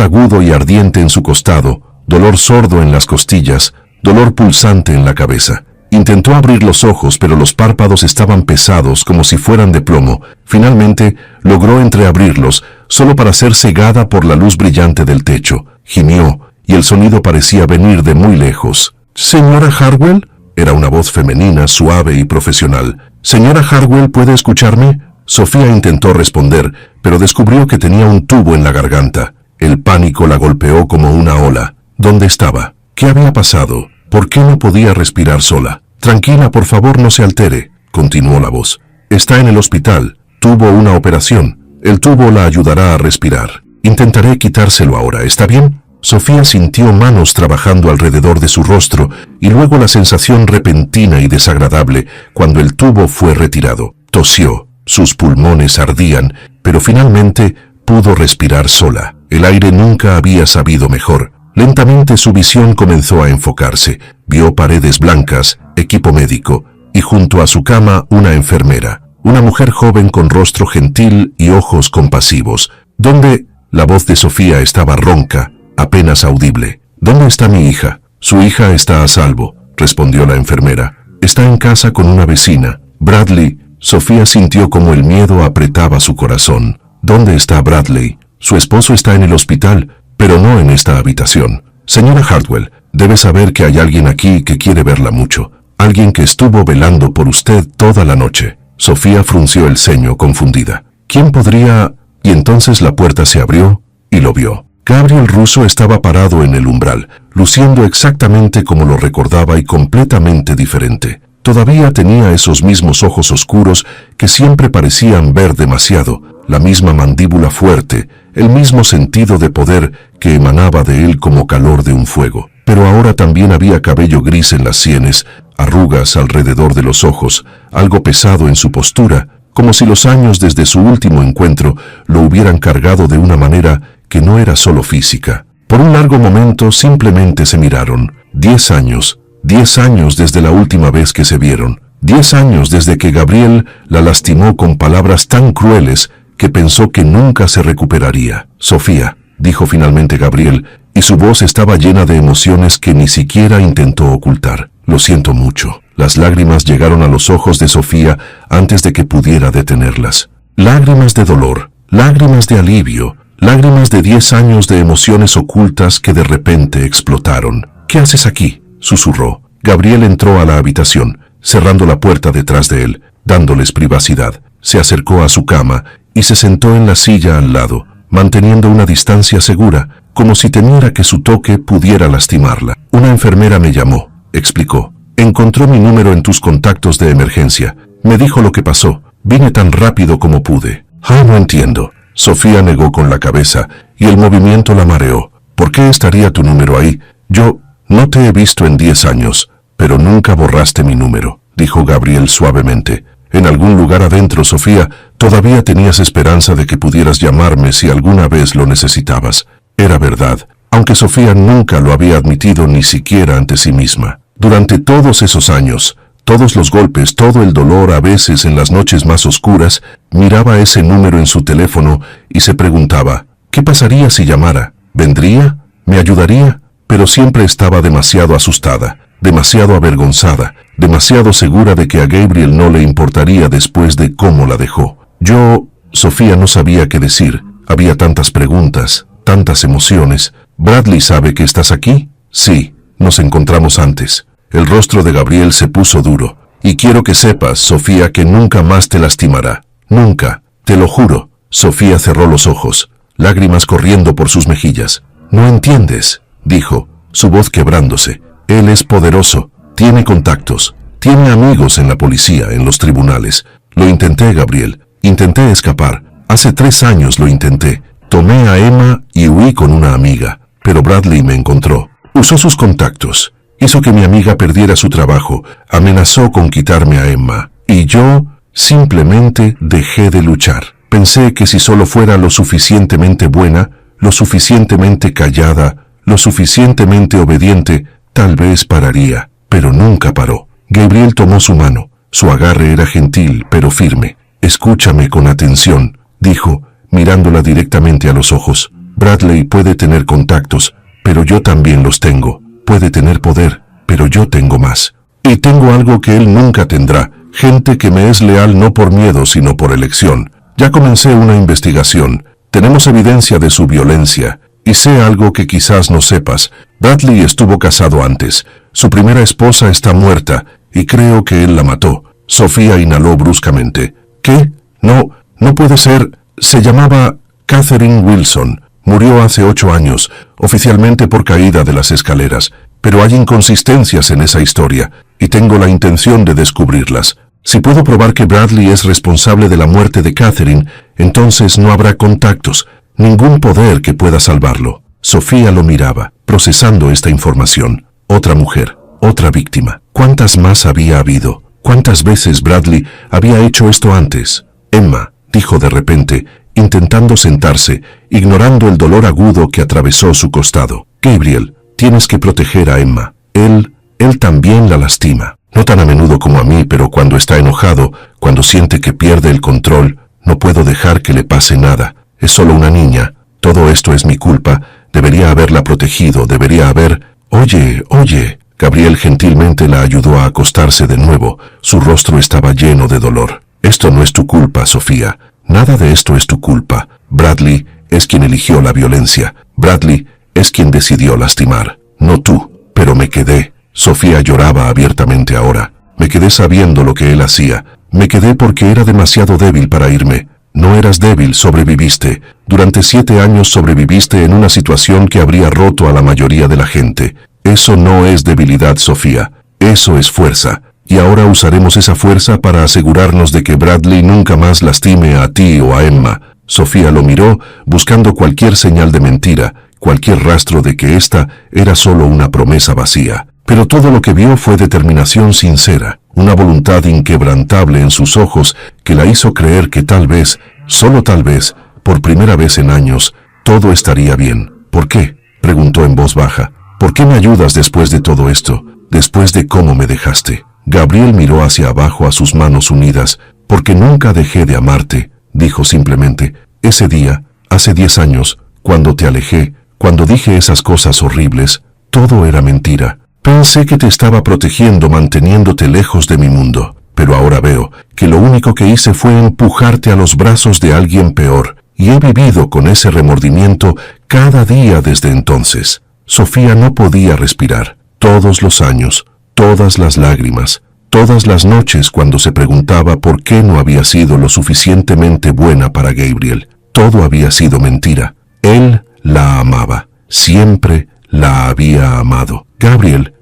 S1: agudo y ardiente en su costado, dolor sordo en las costillas, dolor pulsante en la cabeza. Intentó abrir los ojos, pero los párpados estaban pesados como si fueran de plomo. Finalmente, logró entreabrirlos, solo para ser cegada por la luz brillante del techo. Gimió, y el sonido parecía venir de muy lejos. ¿Señora Harwell? Era una voz femenina, suave y profesional. «Señora Harwell, ¿puede escucharme?» Sofía intentó responder, pero descubrió que tenía un tubo en la garganta. El pánico la golpeó como una ola. ¿Dónde estaba? ¿Qué había pasado? ¿Por qué no podía respirar sola? «Tranquila, por favor, no se altere», continuó la voz. «Está en el hospital. Tuvo una operación. El tubo la ayudará a respirar. Intentaré quitárselo ahora, ¿está bien?» Sofía sintió manos trabajando alrededor de su rostro y luego la sensación repentina y desagradable cuando el tubo fue retirado. Tosió, sus pulmones ardían, pero finalmente pudo respirar sola. El aire nunca había sabido mejor. Lentamente su visión comenzó a enfocarse. Vio paredes blancas, equipo médico, y junto a su cama una enfermera. Una mujer joven con rostro gentil y ojos compasivos. ¿Dónde? La voz de Sofía estaba ronca, apenas audible. «¿Dónde está mi hija?» «Su hija está a salvo», respondió la enfermera. «Está en casa con una vecina. Bradley». Sofía sintió como el miedo apretaba su corazón. «¿Dónde está Bradley?» «Su esposo está en el hospital, pero no en esta habitación». «Señora Hartwell, debe saber que hay alguien aquí que quiere verla mucho. Alguien que estuvo velando por usted toda la noche». Sofía frunció el ceño, confundida. «¿Quién podría...?» Y entonces la puerta se abrió y lo vio. Gabriel Russo estaba parado en el umbral, luciendo exactamente como lo recordaba y completamente diferente. Todavía tenía esos mismos ojos oscuros que siempre parecían ver demasiado, la misma mandíbula fuerte, el mismo sentido de poder que emanaba de él como calor de un fuego. Pero ahora también había cabello gris en las sienes, arrugas alrededor de los ojos, algo pesado en su postura, como si los años desde su último encuentro lo hubieran cargado de una manera que no era solo física. Por un largo momento simplemente se miraron. 10 años desde la última vez que se vieron. 10 años desde que Gabriel la lastimó con palabras tan crueles que pensó que nunca se recuperaría. «Sofía», dijo finalmente Gabriel, y su voz estaba llena de emociones que ni siquiera intentó ocultar. «Lo siento mucho». Las lágrimas llegaron a los ojos de Sofía antes de que pudiera detenerlas. Lágrimas de dolor, lágrimas de alivio, lágrimas de 10 años de emociones ocultas que de repente explotaron. «¿Qué haces aquí?», susurró. Gabriel entró a la habitación, cerrando la puerta detrás de él, dándoles privacidad. Se acercó a su cama y se sentó en la silla al lado, manteniendo una distancia segura, como si temiera que su toque pudiera lastimarla. «Una enfermera me llamó», explicó. «Encontró mi número en tus contactos de emergencia. Me dijo lo que pasó. Vine tan rápido como pude». «No entiendo». Sofía negó con la cabeza y el movimiento la mareó. «¿Por qué estaría tu número ahí? Yo no te he visto en 10 años, pero nunca borraste mi número», dijo Gabriel suavemente. «En algún lugar adentro, Sofía, todavía tenías esperanza de que pudieras llamarme si alguna vez lo necesitabas». Era verdad, aunque Sofía nunca lo había admitido ni siquiera ante sí misma. Durante todos esos años, todos los golpes, todo el dolor, a veces en las noches más oscuras, miraba ese número en su teléfono y se preguntaba, ¿qué pasaría si llamara? ¿Vendría? ¿Me ayudaría? Pero siempre estaba demasiado asustada, demasiado avergonzada, demasiado segura de que a Gabriel no le importaría después de cómo la dejó. Sofía no sabía qué decir. Había tantas preguntas, tantas emociones. «¿Bradley sabe que estás aquí?» «Sí, nos encontramos antes». El rostro de Gabriel se puso duro. «Y quiero que sepas, Sofía, que nunca más te lastimará. Nunca. Te lo juro». Sofía cerró los ojos, lágrimas corriendo por sus mejillas. «No entiendes», dijo, su voz quebrándose. «Él es poderoso. Tiene contactos. Tiene amigos en la policía, en los tribunales. Lo intenté, Gabriel. Intenté escapar. Hace 3 años lo intenté. Tomé a Emma y huí con una amiga. Pero Bradley me encontró. Usó sus contactos. Hizo que mi amiga perdiera su trabajo, amenazó con quitarme a Emma, y yo simplemente dejé de luchar. Pensé que si solo fuera lo suficientemente buena, lo suficientemente callada, lo suficientemente obediente, tal vez pararía, pero nunca paró. Gabriel tomó su mano. Su agarre era gentil, pero firme. «Escúchame con atención», dijo, mirándola directamente a los ojos. «Bradley puede tener contactos, pero yo también los tengo. Puede tener poder, pero yo tengo más. Y tengo algo que él nunca tendrá, gente que me es leal no por miedo, sino por elección. Ya comencé una investigación. Tenemos evidencia de su violencia. Y sé algo que quizás no sepas. Bradley estuvo casado antes. Su primera esposa está muerta y creo que él la mató. Sofía inhaló bruscamente. ¿Qué? No, no puede ser. Se llamaba Catherine Wilson. Murió hace 8 años, oficialmente por caída de las escaleras. Pero hay inconsistencias en esa historia, y tengo la intención de descubrirlas. Si puedo probar que Bradley es responsable de la muerte de Catherine, entonces no habrá contactos, ningún poder que pueda salvarlo. Sofía lo miraba, procesando esta información. Otra mujer, otra víctima. ¿Cuántas más había habido? ¿Cuántas veces Bradley había hecho esto antes? Emma, dijo de repente, intentando sentarse, ignorando el dolor agudo que atravesó su costado. Gabriel, tienes que proteger a Emma. Él también la lastima. No tan a menudo como a mí, pero cuando está enojado, cuando siente que pierde el control, no puedo dejar que le pase nada. Es solo una niña. Todo esto es mi culpa. Debería haberla protegido, debería haber... Oye. Gabriel gentilmente la ayudó a acostarse de nuevo. Su rostro estaba lleno de dolor. Esto no es tu culpa, Sofía. Nada de esto es tu culpa. Bradley es quien eligió la violencia. Bradley es quien decidió lastimar. No tú. Pero me quedé. Sofía lloraba abiertamente ahora. Me quedé sabiendo lo que él hacía. Me quedé porque era demasiado débil para irme. No eras débil, sobreviviste. Durante 7 años sobreviviste en una situación que habría roto a la mayoría de la gente. Eso no es debilidad, Sofía. Eso es fuerza. Y ahora usaremos esa fuerza para asegurarnos de que Bradley nunca más lastime a ti o a Emma. Sofía lo miró, buscando cualquier señal de mentira, cualquier rastro de que esta era solo una promesa vacía. Pero todo lo que vio fue determinación sincera, una voluntad inquebrantable en sus ojos que la hizo creer que tal vez, solo tal vez, por primera vez en años, todo estaría bien. ¿Por qué?, preguntó en voz baja. ¿Por qué me ayudas después de todo esto? Después de cómo me dejaste. Gabriel miró hacia abajo a sus manos unidas. Porque nunca dejé de amarte, dijo simplemente. Ese día, hace 10 años, cuando te alejé, cuando dije esas cosas horribles, todo era mentira. Pensé que te estaba protegiendo manteniéndote lejos de mi mundo, pero ahora veo que lo único que hice fue empujarte a los brazos de alguien peor, y he vivido con ese remordimiento cada día desde entonces. Sofía no podía respirar. Todos los años, todas las lágrimas, todas las noches cuando se preguntaba por qué no había sido lo suficientemente buena para Gabriel. Todo había sido mentira. Él la amaba. Siempre la había amado. Gabriel,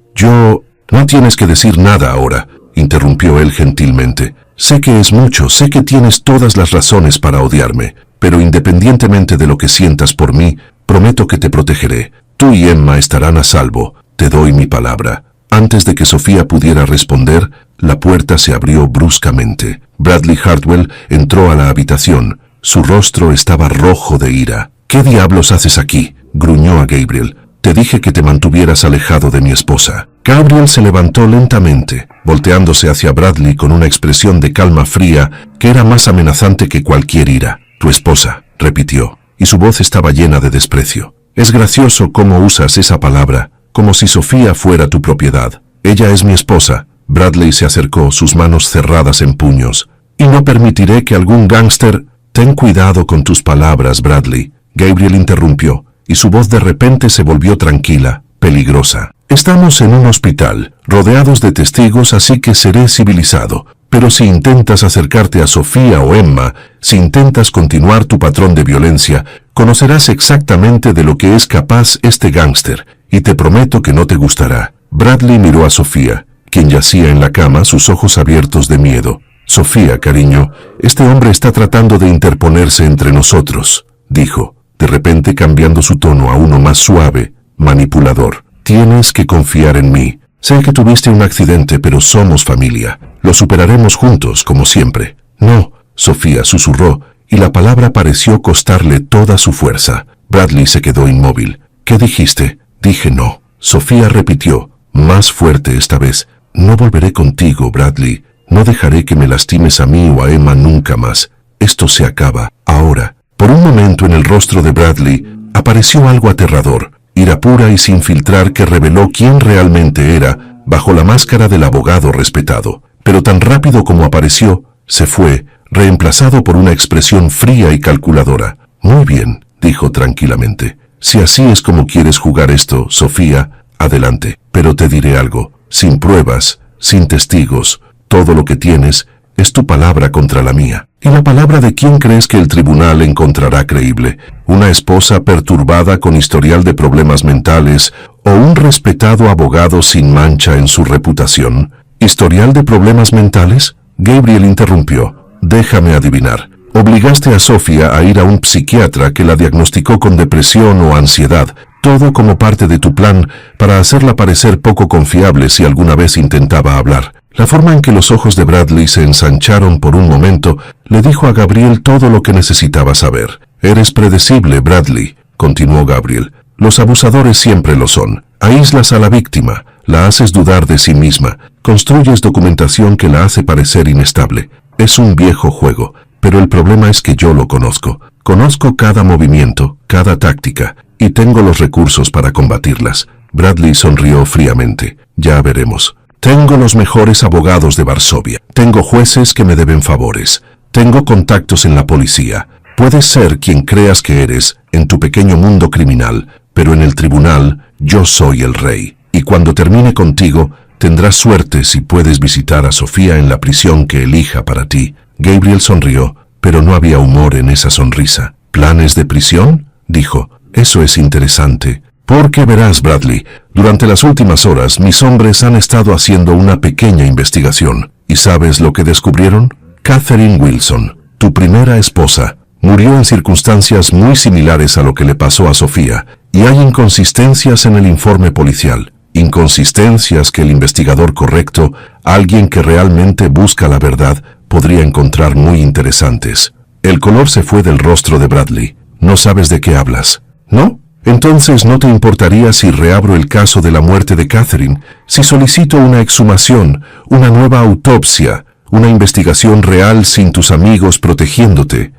S1: no tienes que decir nada ahora, interrumpió él gentilmente. Sé que es mucho, sé que tienes todas las razones para odiarme, pero independientemente de lo que sientas por mí, prometo que te protegeré. Tú y Emma estarán a salvo, te doy mi palabra. Antes de que Sofía pudiera responder, la puerta se abrió bruscamente. Bradley Hartwell entró a la habitación. Su rostro estaba rojo de ira. ¿Qué diablos haces aquí?, gruñó a Gabriel. Te dije que te mantuvieras alejado de mi esposa. Gabriel se levantó lentamente, volteándose hacia Bradley con una expresión de calma fría que era más amenazante que cualquier ira. Tu esposa, repitió, y su voz estaba llena de desprecio. Es gracioso cómo usas esa palabra, como si Sofía fuera tu propiedad. Ella es mi esposa. Bradley se acercó, sus manos cerradas en puños. Y no permitiré que algún gángster... Ten cuidado con tus palabras, Bradley. Gabriel interrumpió, y su voz de repente se volvió tranquila, peligrosa. Estamos en un hospital, rodeados de testigos, así que seré civilizado. Pero si intentas acercarte a Sofía o Emma, si intentas continuar tu patrón de violencia, conocerás exactamente de lo que es capaz este gángster, y te prometo que no te gustará. Bradley miró a Sofía, quien yacía en la cama, sus ojos abiertos de miedo. Sofía, cariño, este hombre está tratando de interponerse entre nosotros, dijo, de repente cambiando su tono a uno más suave, manipulador. Tienes que confiar en mí. Sé que tuviste un accidente, pero somos familia. Lo superaremos juntos, como siempre. No, Sofía susurró, y la palabra pareció costarle toda su fuerza. Bradley se quedó inmóvil. ¿Qué dijiste? Dije no. Sofía repitió, más fuerte esta vez. No volveré contigo, Bradley. No dejaré que me lastimes a mí o a Emma nunca más. Esto se acaba, ahora. Por un momento en el rostro de Bradley apareció algo aterrador, ira pura y sin filtrar que reveló quién realmente era bajo la máscara del abogado respetado. Pero tan rápido como apareció, se fue, reemplazado por una expresión fría y calculadora. Muy bien, dijo tranquilamente. Si así es como quieres jugar esto, Sofía, Adelante, pero te diré algo, sin pruebas, sin testigos, todo lo que tienes es tu palabra contra la mía. ¿Y la palabra de quién crees que el tribunal encontrará creíble? ¿Una esposa perturbada con historial de problemas mentales o un respetado abogado sin mancha en su reputación? ¿Historial de problemas mentales? Gabriel interrumpió. Déjame adivinar. Obligaste a Sofía a ir a un psiquiatra que la diagnosticó con depresión o ansiedad, todo como parte de tu plan para hacerla parecer poco confiable si alguna vez intentaba hablar. La forma en que los ojos de Bradley se ensancharon por un momento le dijo a Gabriel todo lo que necesitaba saber. Eres predecible, Bradley, continuó Gabriel. Los abusadores siempre lo son. Aíslas a la víctima, la haces dudar de sí misma, construyes documentación que la hace parecer inestable. Es un viejo juego, pero el problema es que yo lo conozco. Conozco cada movimiento, cada táctica, y tengo los recursos para combatirlas. Bradley sonrió fríamente. Ya veremos. Tengo los mejores abogados de Varsovia. Tengo jueces que me deben favores. Tengo contactos en la policía. Puedes ser quien creas que eres en tu pequeño mundo criminal, pero en el tribunal yo soy el rey. Y cuando termine contigo, tendrás suerte si puedes visitar a Sofía en la prisión que elija para ti. Gabriel sonrió, pero no había humor en esa sonrisa. ¿Planes de prisión?, dijo. Eso es interesante. Porque verás, Bradley, durante las últimas horas mis hombres han estado haciendo una pequeña investigación. ¿Y sabes lo que descubrieron? Catherine Wilson, tu primera esposa, murió en circunstancias muy similares a lo que le pasó a Sofía, y hay inconsistencias en el informe policial. Inconsistencias que el investigador correcto, alguien que realmente busca la verdad, podría encontrar muy interesantes. El color se fue del rostro de Bradley. ¿No sabes de qué hablas? ¿No? Entonces, ¿no te importaría si reabro el caso de la muerte de Catherine? Si solicito una exhumación, una nueva autopsia, una investigación real sin tus amigos protegiéndote.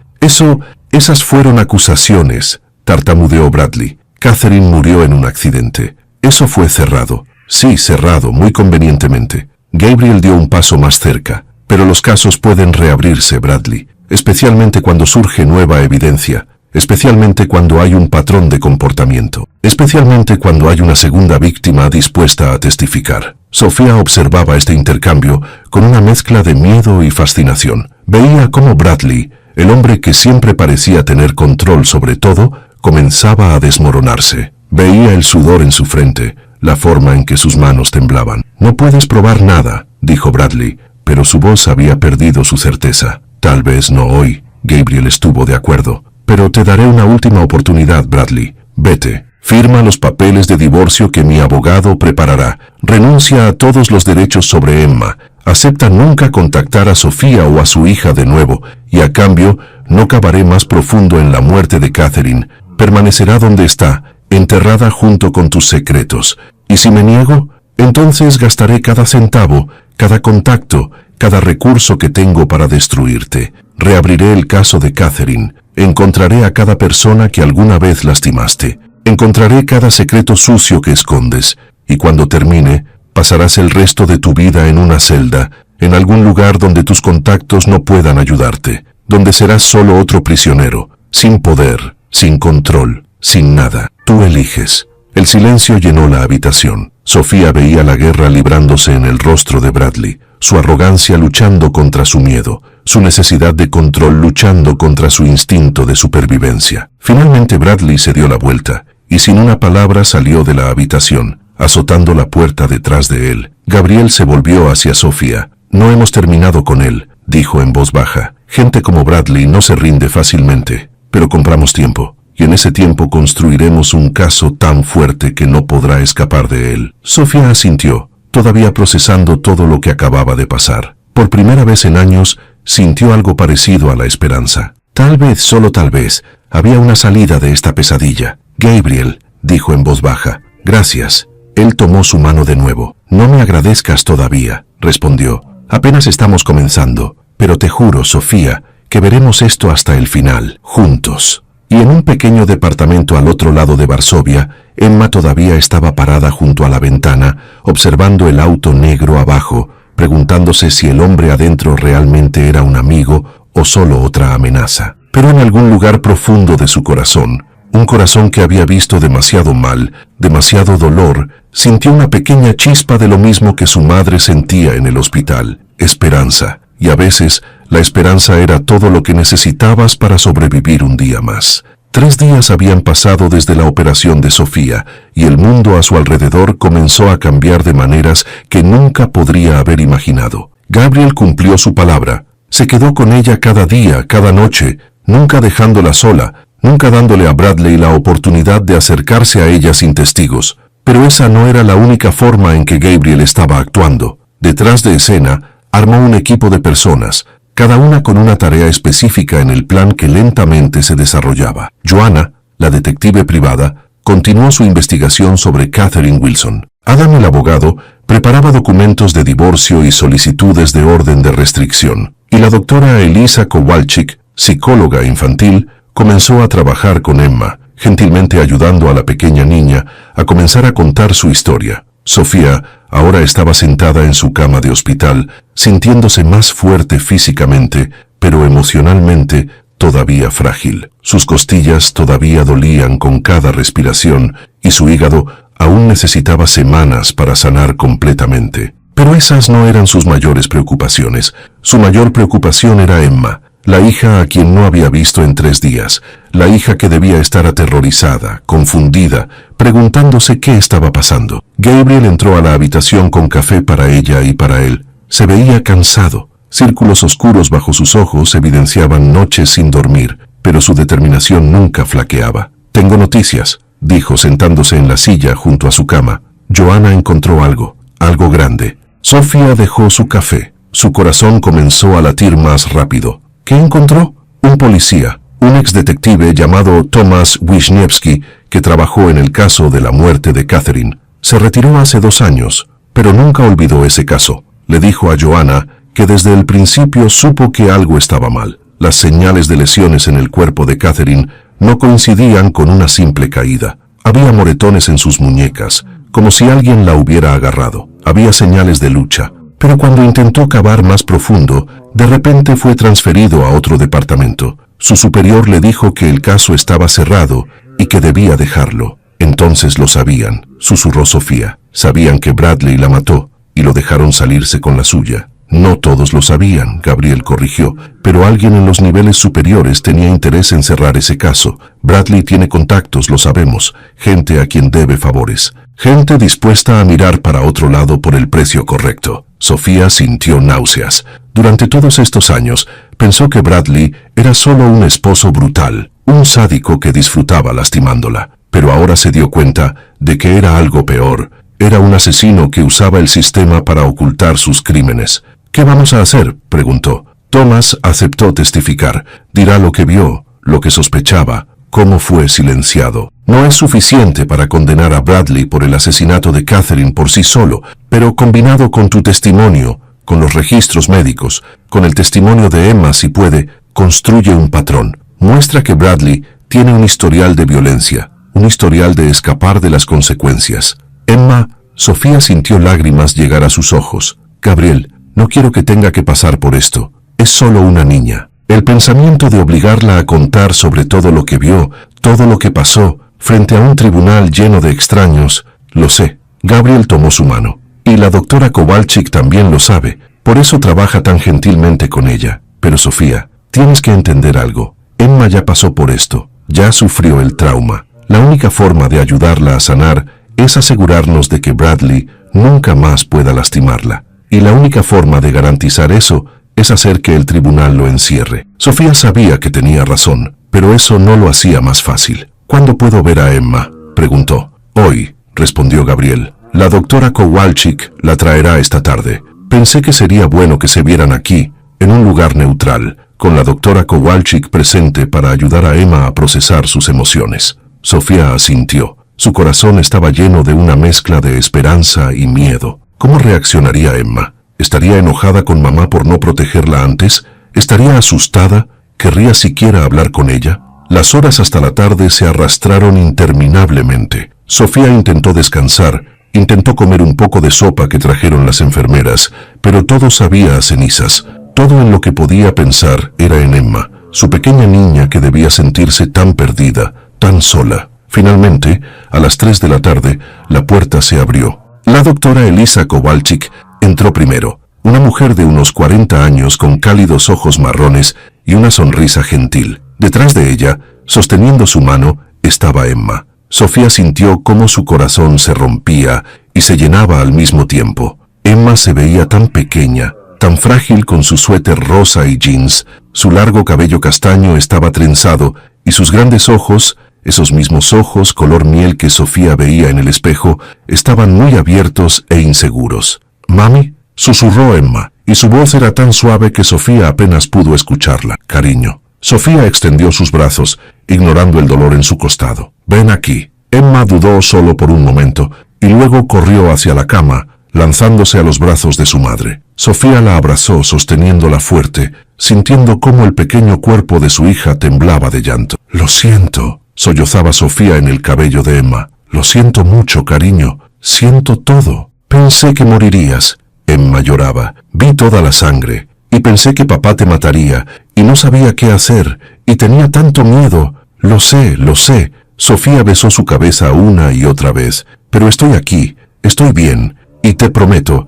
S1: Esas fueron acusaciones, tartamudeó Bradley. Catherine murió en un accidente. Eso fue cerrado. Sí, cerrado, muy convenientemente. Gabriel dio un paso más cerca. Pero los casos pueden reabrirse, Bradley, especialmente cuando surge nueva evidencia. Especialmente cuando hay un patrón de comportamiento, especialmente cuando hay una segunda víctima dispuesta a testificar. Sofía observaba este intercambio con una mezcla de miedo y fascinación. Veía cómo Bradley, el hombre que siempre parecía tener control sobre todo, comenzaba a desmoronarse. Veía el sudor en su frente, la forma en que sus manos temblaban. No puedes probar nada, dijo Bradley, pero su voz había perdido su certeza. Tal vez no hoy. Gabriel estuvo de acuerdo. Pero te daré una última oportunidad, Bradley. Vete. Firma los papeles de divorcio que mi abogado preparará. Renuncia a todos los derechos sobre Emma. Acepta nunca contactar a Sofía o a su hija de nuevo, y a cambio, no cavaré más profundo en la muerte de Catherine. Permanecerá donde está, enterrada junto con tus secretos. Y si me niego, entonces gastaré cada centavo, cada contacto, cada recurso que tengo para destruirte. Reabriré el caso de Catherine. Encontraré a cada persona que alguna vez lastimaste. Encontraré cada secreto sucio que escondes. Y cuando termine, pasarás el resto de tu vida en una celda, en algún lugar donde tus contactos no puedan ayudarte, donde serás solo otro prisionero, sin poder, sin control, sin nada. Tú eliges. El silencio llenó la habitación. Sofía veía la guerra librándose en el rostro de Bradley, su arrogancia luchando contra su miedo, su necesidad de control luchando contra su instinto de supervivencia. Finalmente Bradley se dio la vuelta, y sin una palabra salió de la habitación, azotando la puerta detrás de él. Gabriel se volvió hacia Sofía. No hemos terminado con él, dijo en voz baja. Gente como Bradley no se rinde fácilmente, pero compramos tiempo. Y en ese tiempo construiremos un caso tan fuerte que no podrá escapar de él. Sofía asintió, todavía procesando todo lo que acababa de pasar. Por primera vez en años, sintió algo parecido a la esperanza. Tal vez, solo tal vez, había una salida de esta pesadilla. Gabriel, dijo en voz baja, gracias. Él tomó su mano de nuevo. No me agradezcas todavía, respondió. Apenas estamos comenzando. Pero te juro, Sofía, que veremos esto hasta el final, juntos. Y en un pequeño departamento al otro lado de Varsovia, Emma todavía estaba parada junto a la ventana, observando el auto negro abajo, preguntándose si el hombre adentro realmente era un amigo o solo otra amenaza. Pero en algún lugar profundo de su corazón, Un corazón que había visto demasiado mal, demasiado dolor, sintió una pequeña chispa de lo mismo que su madre sentía en el hospital: esperanza. Y a veces, la esperanza era todo lo que necesitabas para sobrevivir un día más. 3 días habían pasado desde la operación de Sofía, y el mundo a su alrededor comenzó a cambiar de maneras que nunca podría haber imaginado. Gabriel cumplió su palabra. Se quedó con ella cada día, cada noche, nunca dejándola sola, nunca dándole a Bradley la oportunidad de acercarse a ella sin testigos. Pero esa no era la única forma en que Gabriel estaba actuando. Detrás de escena, armó un equipo de personas, cada una con una tarea específica en el plan que lentamente se desarrollaba. Joanna, la detective privada, continuó su investigación sobre Catherine Wilson. Adam, el abogado, preparaba documentos de divorcio y solicitudes de orden de restricción. Y la doctora Elisa Kowalczyk, psicóloga infantil, comenzó a trabajar con Emma, gentilmente ayudando a la pequeña niña a comenzar a contar su historia. Sofía ahora estaba sentada en su cama de hospital, sintiéndose más fuerte físicamente, pero emocionalmente todavía frágil. Sus costillas todavía dolían con cada respiración y su hígado aún necesitaba semanas para sanar completamente. Pero esas no eran sus mayores preocupaciones. Su mayor preocupación era Emma, la hija a quien no había visto en 3 días, la hija que debía estar aterrorizada, confundida, preguntándose qué estaba pasando. Gabriel entró a la habitación con café para ella y para él. Se veía cansado. Círculos oscuros bajo sus ojos evidenciaban noches sin dormir, pero su determinación nunca flaqueaba. «Tengo noticias», dijo sentándose en la silla junto a su cama. Joanna encontró algo grande. Sofía dejó su café. Su corazón comenzó a latir más rápido. ¿Qué encontró? Un policía, un exdetective llamado Tomasz Wisniewski, que trabajó en el caso de la muerte de Catherine. Se retiró hace 2 años, pero nunca olvidó ese caso. Le dijo a Joanna que desde el principio supo que algo estaba mal. Las señales de lesiones en el cuerpo de Catherine no coincidían con una simple caída. Había moretones en sus muñecas, como si alguien la hubiera agarrado. Había señales de lucha. Pero cuando intentó cavar más profundo, de repente fue transferido a otro departamento. Su superior le dijo que el caso estaba cerrado y que debía dejarlo. Entonces lo sabían, susurró Sofía. Sabían que Bradley la mató y lo dejaron salirse con la suya. No todos lo sabían, Gabriel corrigió, pero alguien en los niveles superiores tenía interés en cerrar ese caso. Bradley tiene contactos, lo sabemos, gente a quien debe favores. Gente dispuesta a mirar para otro lado por el precio correcto. Sofía sintió náuseas. Durante todos estos años, pensó que Bradley era solo un esposo brutal, un sádico que disfrutaba lastimándola. Pero ahora se dio cuenta de que era algo peor. Era un asesino que usaba el sistema para ocultar sus crímenes. «¿Qué vamos a hacer?», preguntó. Thomas aceptó testificar. Dirá lo que vio, lo que sospechaba, cómo fue silenciado. No es suficiente para condenar a Bradley por el asesinato de Catherine por sí solo, pero combinado con tu testimonio, con los registros médicos, con el testimonio de Emma si puede, construye un patrón. Muestra que Bradley tiene un historial de violencia, un historial de escapar de las consecuencias. Emma, Sofía sintió lágrimas llegar a sus ojos. «Gabriel, no quiero que tenga que pasar por esto. Es solo una niña». El pensamiento de obligarla a contar sobre todo lo que vio, todo lo que pasó, frente a un tribunal lleno de extraños, lo sé. Gabriel tomó su mano. Y la doctora Kowalczyk también lo sabe. Por eso trabaja tan gentilmente con ella. Pero Sofía, tienes que entender algo. Emma ya pasó por esto. Ya sufrió el trauma. La única forma de ayudarla a sanar es asegurarnos de que Bradley nunca más pueda lastimarla. Y la única forma de garantizar eso es hacer que el tribunal lo encierre. Sofía sabía que tenía razón, pero eso no lo hacía más fácil. «¿Cuándo puedo ver a Emma?», preguntó. «Hoy», respondió Gabriel. «La doctora Kowalczyk la traerá esta tarde. Pensé que sería bueno que se vieran aquí, en un lugar neutral, con la doctora Kowalczyk presente para ayudar a Emma a procesar sus emociones». Sofía asintió. Su corazón estaba lleno de una mezcla de esperanza y miedo. ¿Cómo reaccionaría Emma? ¿Estaría enojada con mamá por no protegerla antes? ¿Estaría asustada? ¿Querría siquiera hablar con ella? Las horas hasta la tarde se arrastraron interminablemente. Sofía intentó descansar, intentó comer un poco de sopa que trajeron las enfermeras, pero todo sabía a cenizas. Todo en lo que podía pensar era en Emma, su pequeña niña que debía sentirse tan perdida, tan sola. Finalmente, a las 3 de la tarde, la puerta se abrió. La doctora Elisa Kowalczyk entró primero, una mujer de unos 40 años con cálidos ojos marrones y una sonrisa gentil. Detrás de ella, sosteniendo su mano, estaba Emma. Sofía sintió cómo su corazón se rompía y se llenaba al mismo tiempo. Emma se veía tan pequeña, tan frágil con su suéter rosa y jeans. Su largo cabello castaño estaba trenzado y sus grandes ojos, esos mismos ojos color miel que Sofía veía en el espejo, estaban muy abiertos e inseguros. «Mami», susurró Emma, y su voz era tan suave que Sofía apenas pudo escucharla. «Cariño». Sofía extendió sus brazos, ignorando el dolor en su costado. «Ven aquí». Emma dudó solo por un momento, y luego corrió hacia la cama, lanzándose a los brazos de su madre. Sofía la abrazó sosteniéndola fuerte, sintiendo cómo el pequeño cuerpo de su hija temblaba de llanto. «Lo siento», sollozaba Sofía en el cabello de Emma. «Lo siento mucho, cariño. Siento todo. Pensé que morirías». Emma lloraba. «Vi toda la sangre, y pensé que papá te mataría, y no sabía qué hacer, y tenía tanto miedo. Lo sé, lo sé». Sofía besó su cabeza una y otra vez. «Pero estoy aquí, estoy bien, y te prometo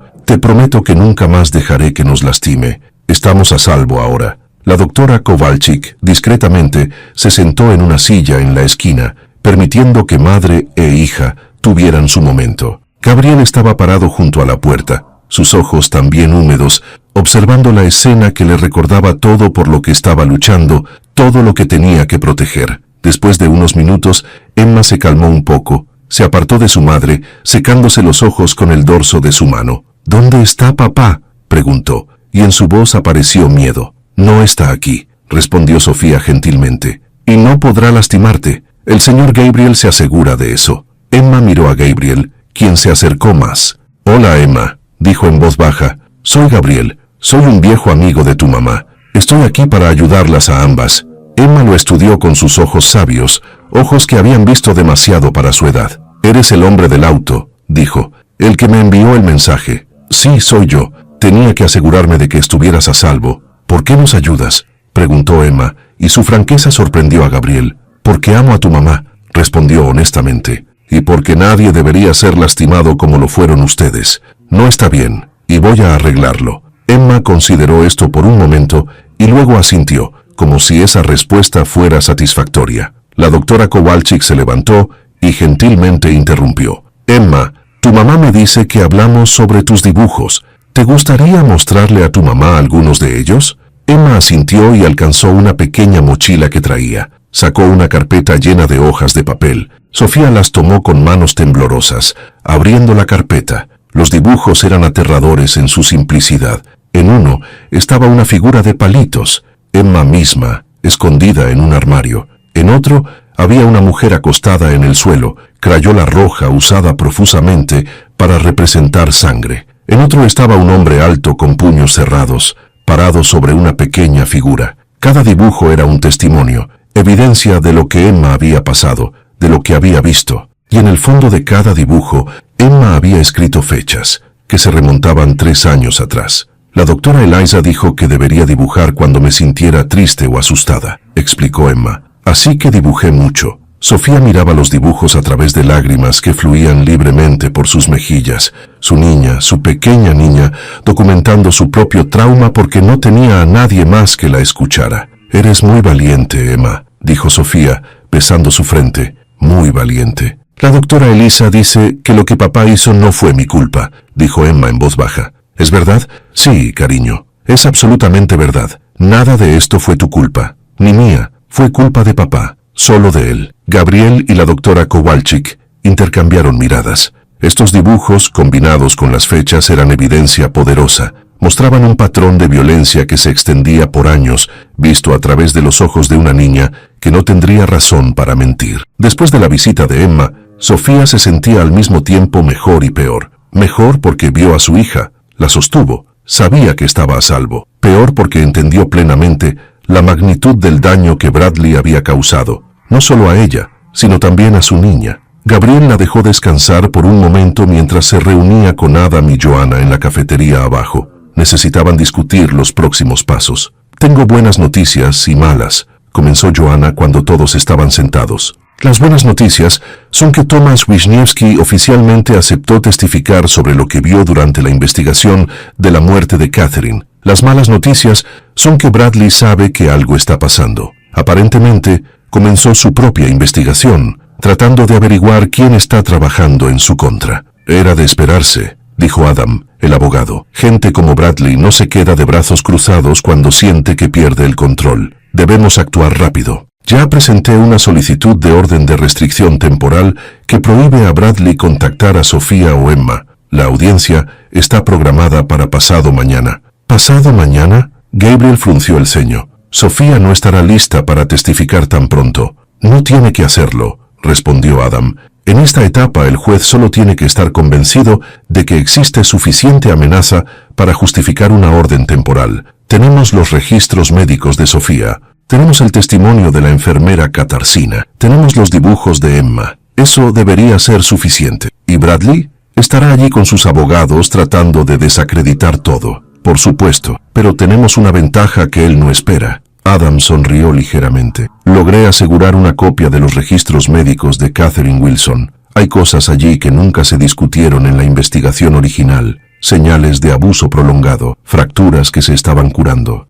S1: que nunca más dejaré que nos lastime. Estamos a salvo ahora». La doctora Kowalczyk, discretamente, se sentó en una silla en la esquina, permitiendo que madre e hija tuvieran su momento. Gabriel estaba parado junto a la puerta, sus ojos también húmedos, observando la escena que le recordaba todo por lo que estaba luchando, todo lo que tenía que proteger. Después de unos minutos, Emma se calmó un poco, se apartó de su madre, secándose los ojos con el dorso de su mano. «¿Dónde está papá?», preguntó, y en su voz apareció miedo. «No está aquí», respondió Sofía gentilmente, «y no podrá lastimarte. El señor Gabriel se asegura de eso». Emma miró a Gabriel, quien se acercó más. «Hola, Emma», dijo en voz baja. «Soy Gabriel. Soy un viejo amigo de tu mamá. Estoy aquí para ayudarlas a ambas». Emma lo estudió con sus ojos sabios, ojos que habían visto demasiado para su edad. «Eres el hombre del auto», dijo, «el que me envió el mensaje». «Sí, soy yo. Tenía que asegurarme de que estuvieras a salvo». «¿Por qué nos ayudas?», preguntó Emma, y su franqueza sorprendió a Gabriel. «Porque amo a tu mamá», respondió honestamente, «y porque nadie debería ser lastimado como lo fueron ustedes. No está bien, y voy a arreglarlo». Emma consideró esto por un momento, y luego asintió, como si esa respuesta fuera satisfactoria. La doctora Kowalczyk se levantó y gentilmente interrumpió. «Emma, tu mamá me dice que hablamos sobre tus dibujos. ¿Te gustaría mostrarle a tu mamá algunos de ellos?». Emma asintió y alcanzó una pequeña mochila que traía. Sacó una carpeta llena de hojas de papel. Sofía las tomó con manos temblorosas, abriendo la carpeta. Los dibujos eran aterradores en su simplicidad. En uno estaba una figura de palitos, Emma misma, escondida en un armario. En otro había una mujer acostada en el suelo, crayola roja usada profusamente para representar sangre. En otro estaba un hombre alto con puños cerrados, parado sobre una pequeña figura. Cada dibujo era un testimonio, evidencia de lo que Emma había pasado, de lo que había visto. Y en el fondo de cada dibujo, Emma había escrito fechas, que se remontaban 3 años atrás. «La doctora Eliza dijo que debería dibujar cuando me sintiera triste o asustada», explicó Emma. «Así que dibujé mucho». Sofía miraba los dibujos a través de lágrimas que fluían libremente por sus mejillas. Su niña, su pequeña niña, documentando su propio trauma porque no tenía a nadie más que la escuchara. «Eres muy valiente, Emma», dijo Sofía, besando su frente. «Muy valiente». «La doctora Elisa dice que lo que papá hizo no fue mi culpa», dijo Emma en voz baja. «¿Es verdad?». «Sí, cariño. Es absolutamente verdad. Nada de esto fue tu culpa, ni mía. Fue culpa de papá. Solo de él». Gabriel y la doctora Kowalczyk intercambiaron miradas. Estos dibujos, combinados con las fechas, eran evidencia poderosa. Mostraban un patrón de violencia que se extendía por años, visto a través de los ojos de una niña que no tendría razón para mentir. Después de la visita de Emma, Sofía se sentía al mismo tiempo mejor y peor. Mejor porque vio a su hija, la sostuvo, sabía que estaba a salvo. Peor porque entendió plenamente la magnitud del daño que Bradley había causado, no solo a ella, sino también a su niña. Gabriel la dejó descansar por un momento mientras se reunía con Adam y Joanna en la cafetería abajo. Necesitaban discutir los próximos pasos. «Tengo buenas noticias y malas», comenzó Joanna cuando todos estaban sentados. Las buenas noticias son que Thomas Wisniewski oficialmente aceptó testificar sobre lo que vio durante la investigación de la muerte de Catherine. Las malas noticias son que Bradley sabe que algo está pasando. Aparentemente, comenzó su propia investigación, tratando de averiguar quién está trabajando en su contra. Era de esperarse, dijo Adam, el abogado. Gente como Bradley no se queda de brazos cruzados cuando siente que pierde el control. Debemos actuar rápido. Ya presenté una solicitud de orden de restricción temporal que prohíbe a Bradley contactar a Sofía o Emma. La audiencia está programada para pasado mañana. ¿Pasado mañana? Gabriel frunció el ceño. Sofía no estará lista para testificar tan pronto. No tiene que hacerlo, respondió Adam. En esta etapa el juez solo tiene que estar convencido de que existe suficiente amenaza para justificar una orden temporal. Tenemos los registros médicos de Sofía. Tenemos el testimonio de la enfermera Katarzyna. Tenemos los dibujos de Emma. Eso debería ser suficiente. ¿Y Bradley? Estará allí con sus abogados tratando de desacreditar todo. Por supuesto, pero tenemos una ventaja que él no espera. Adam sonrió ligeramente. Logré asegurar una copia de los registros médicos de Catherine Wilson. Hay cosas allí que nunca se discutieron en la investigación original. Señales de abuso prolongado, fracturas que se estaban curando.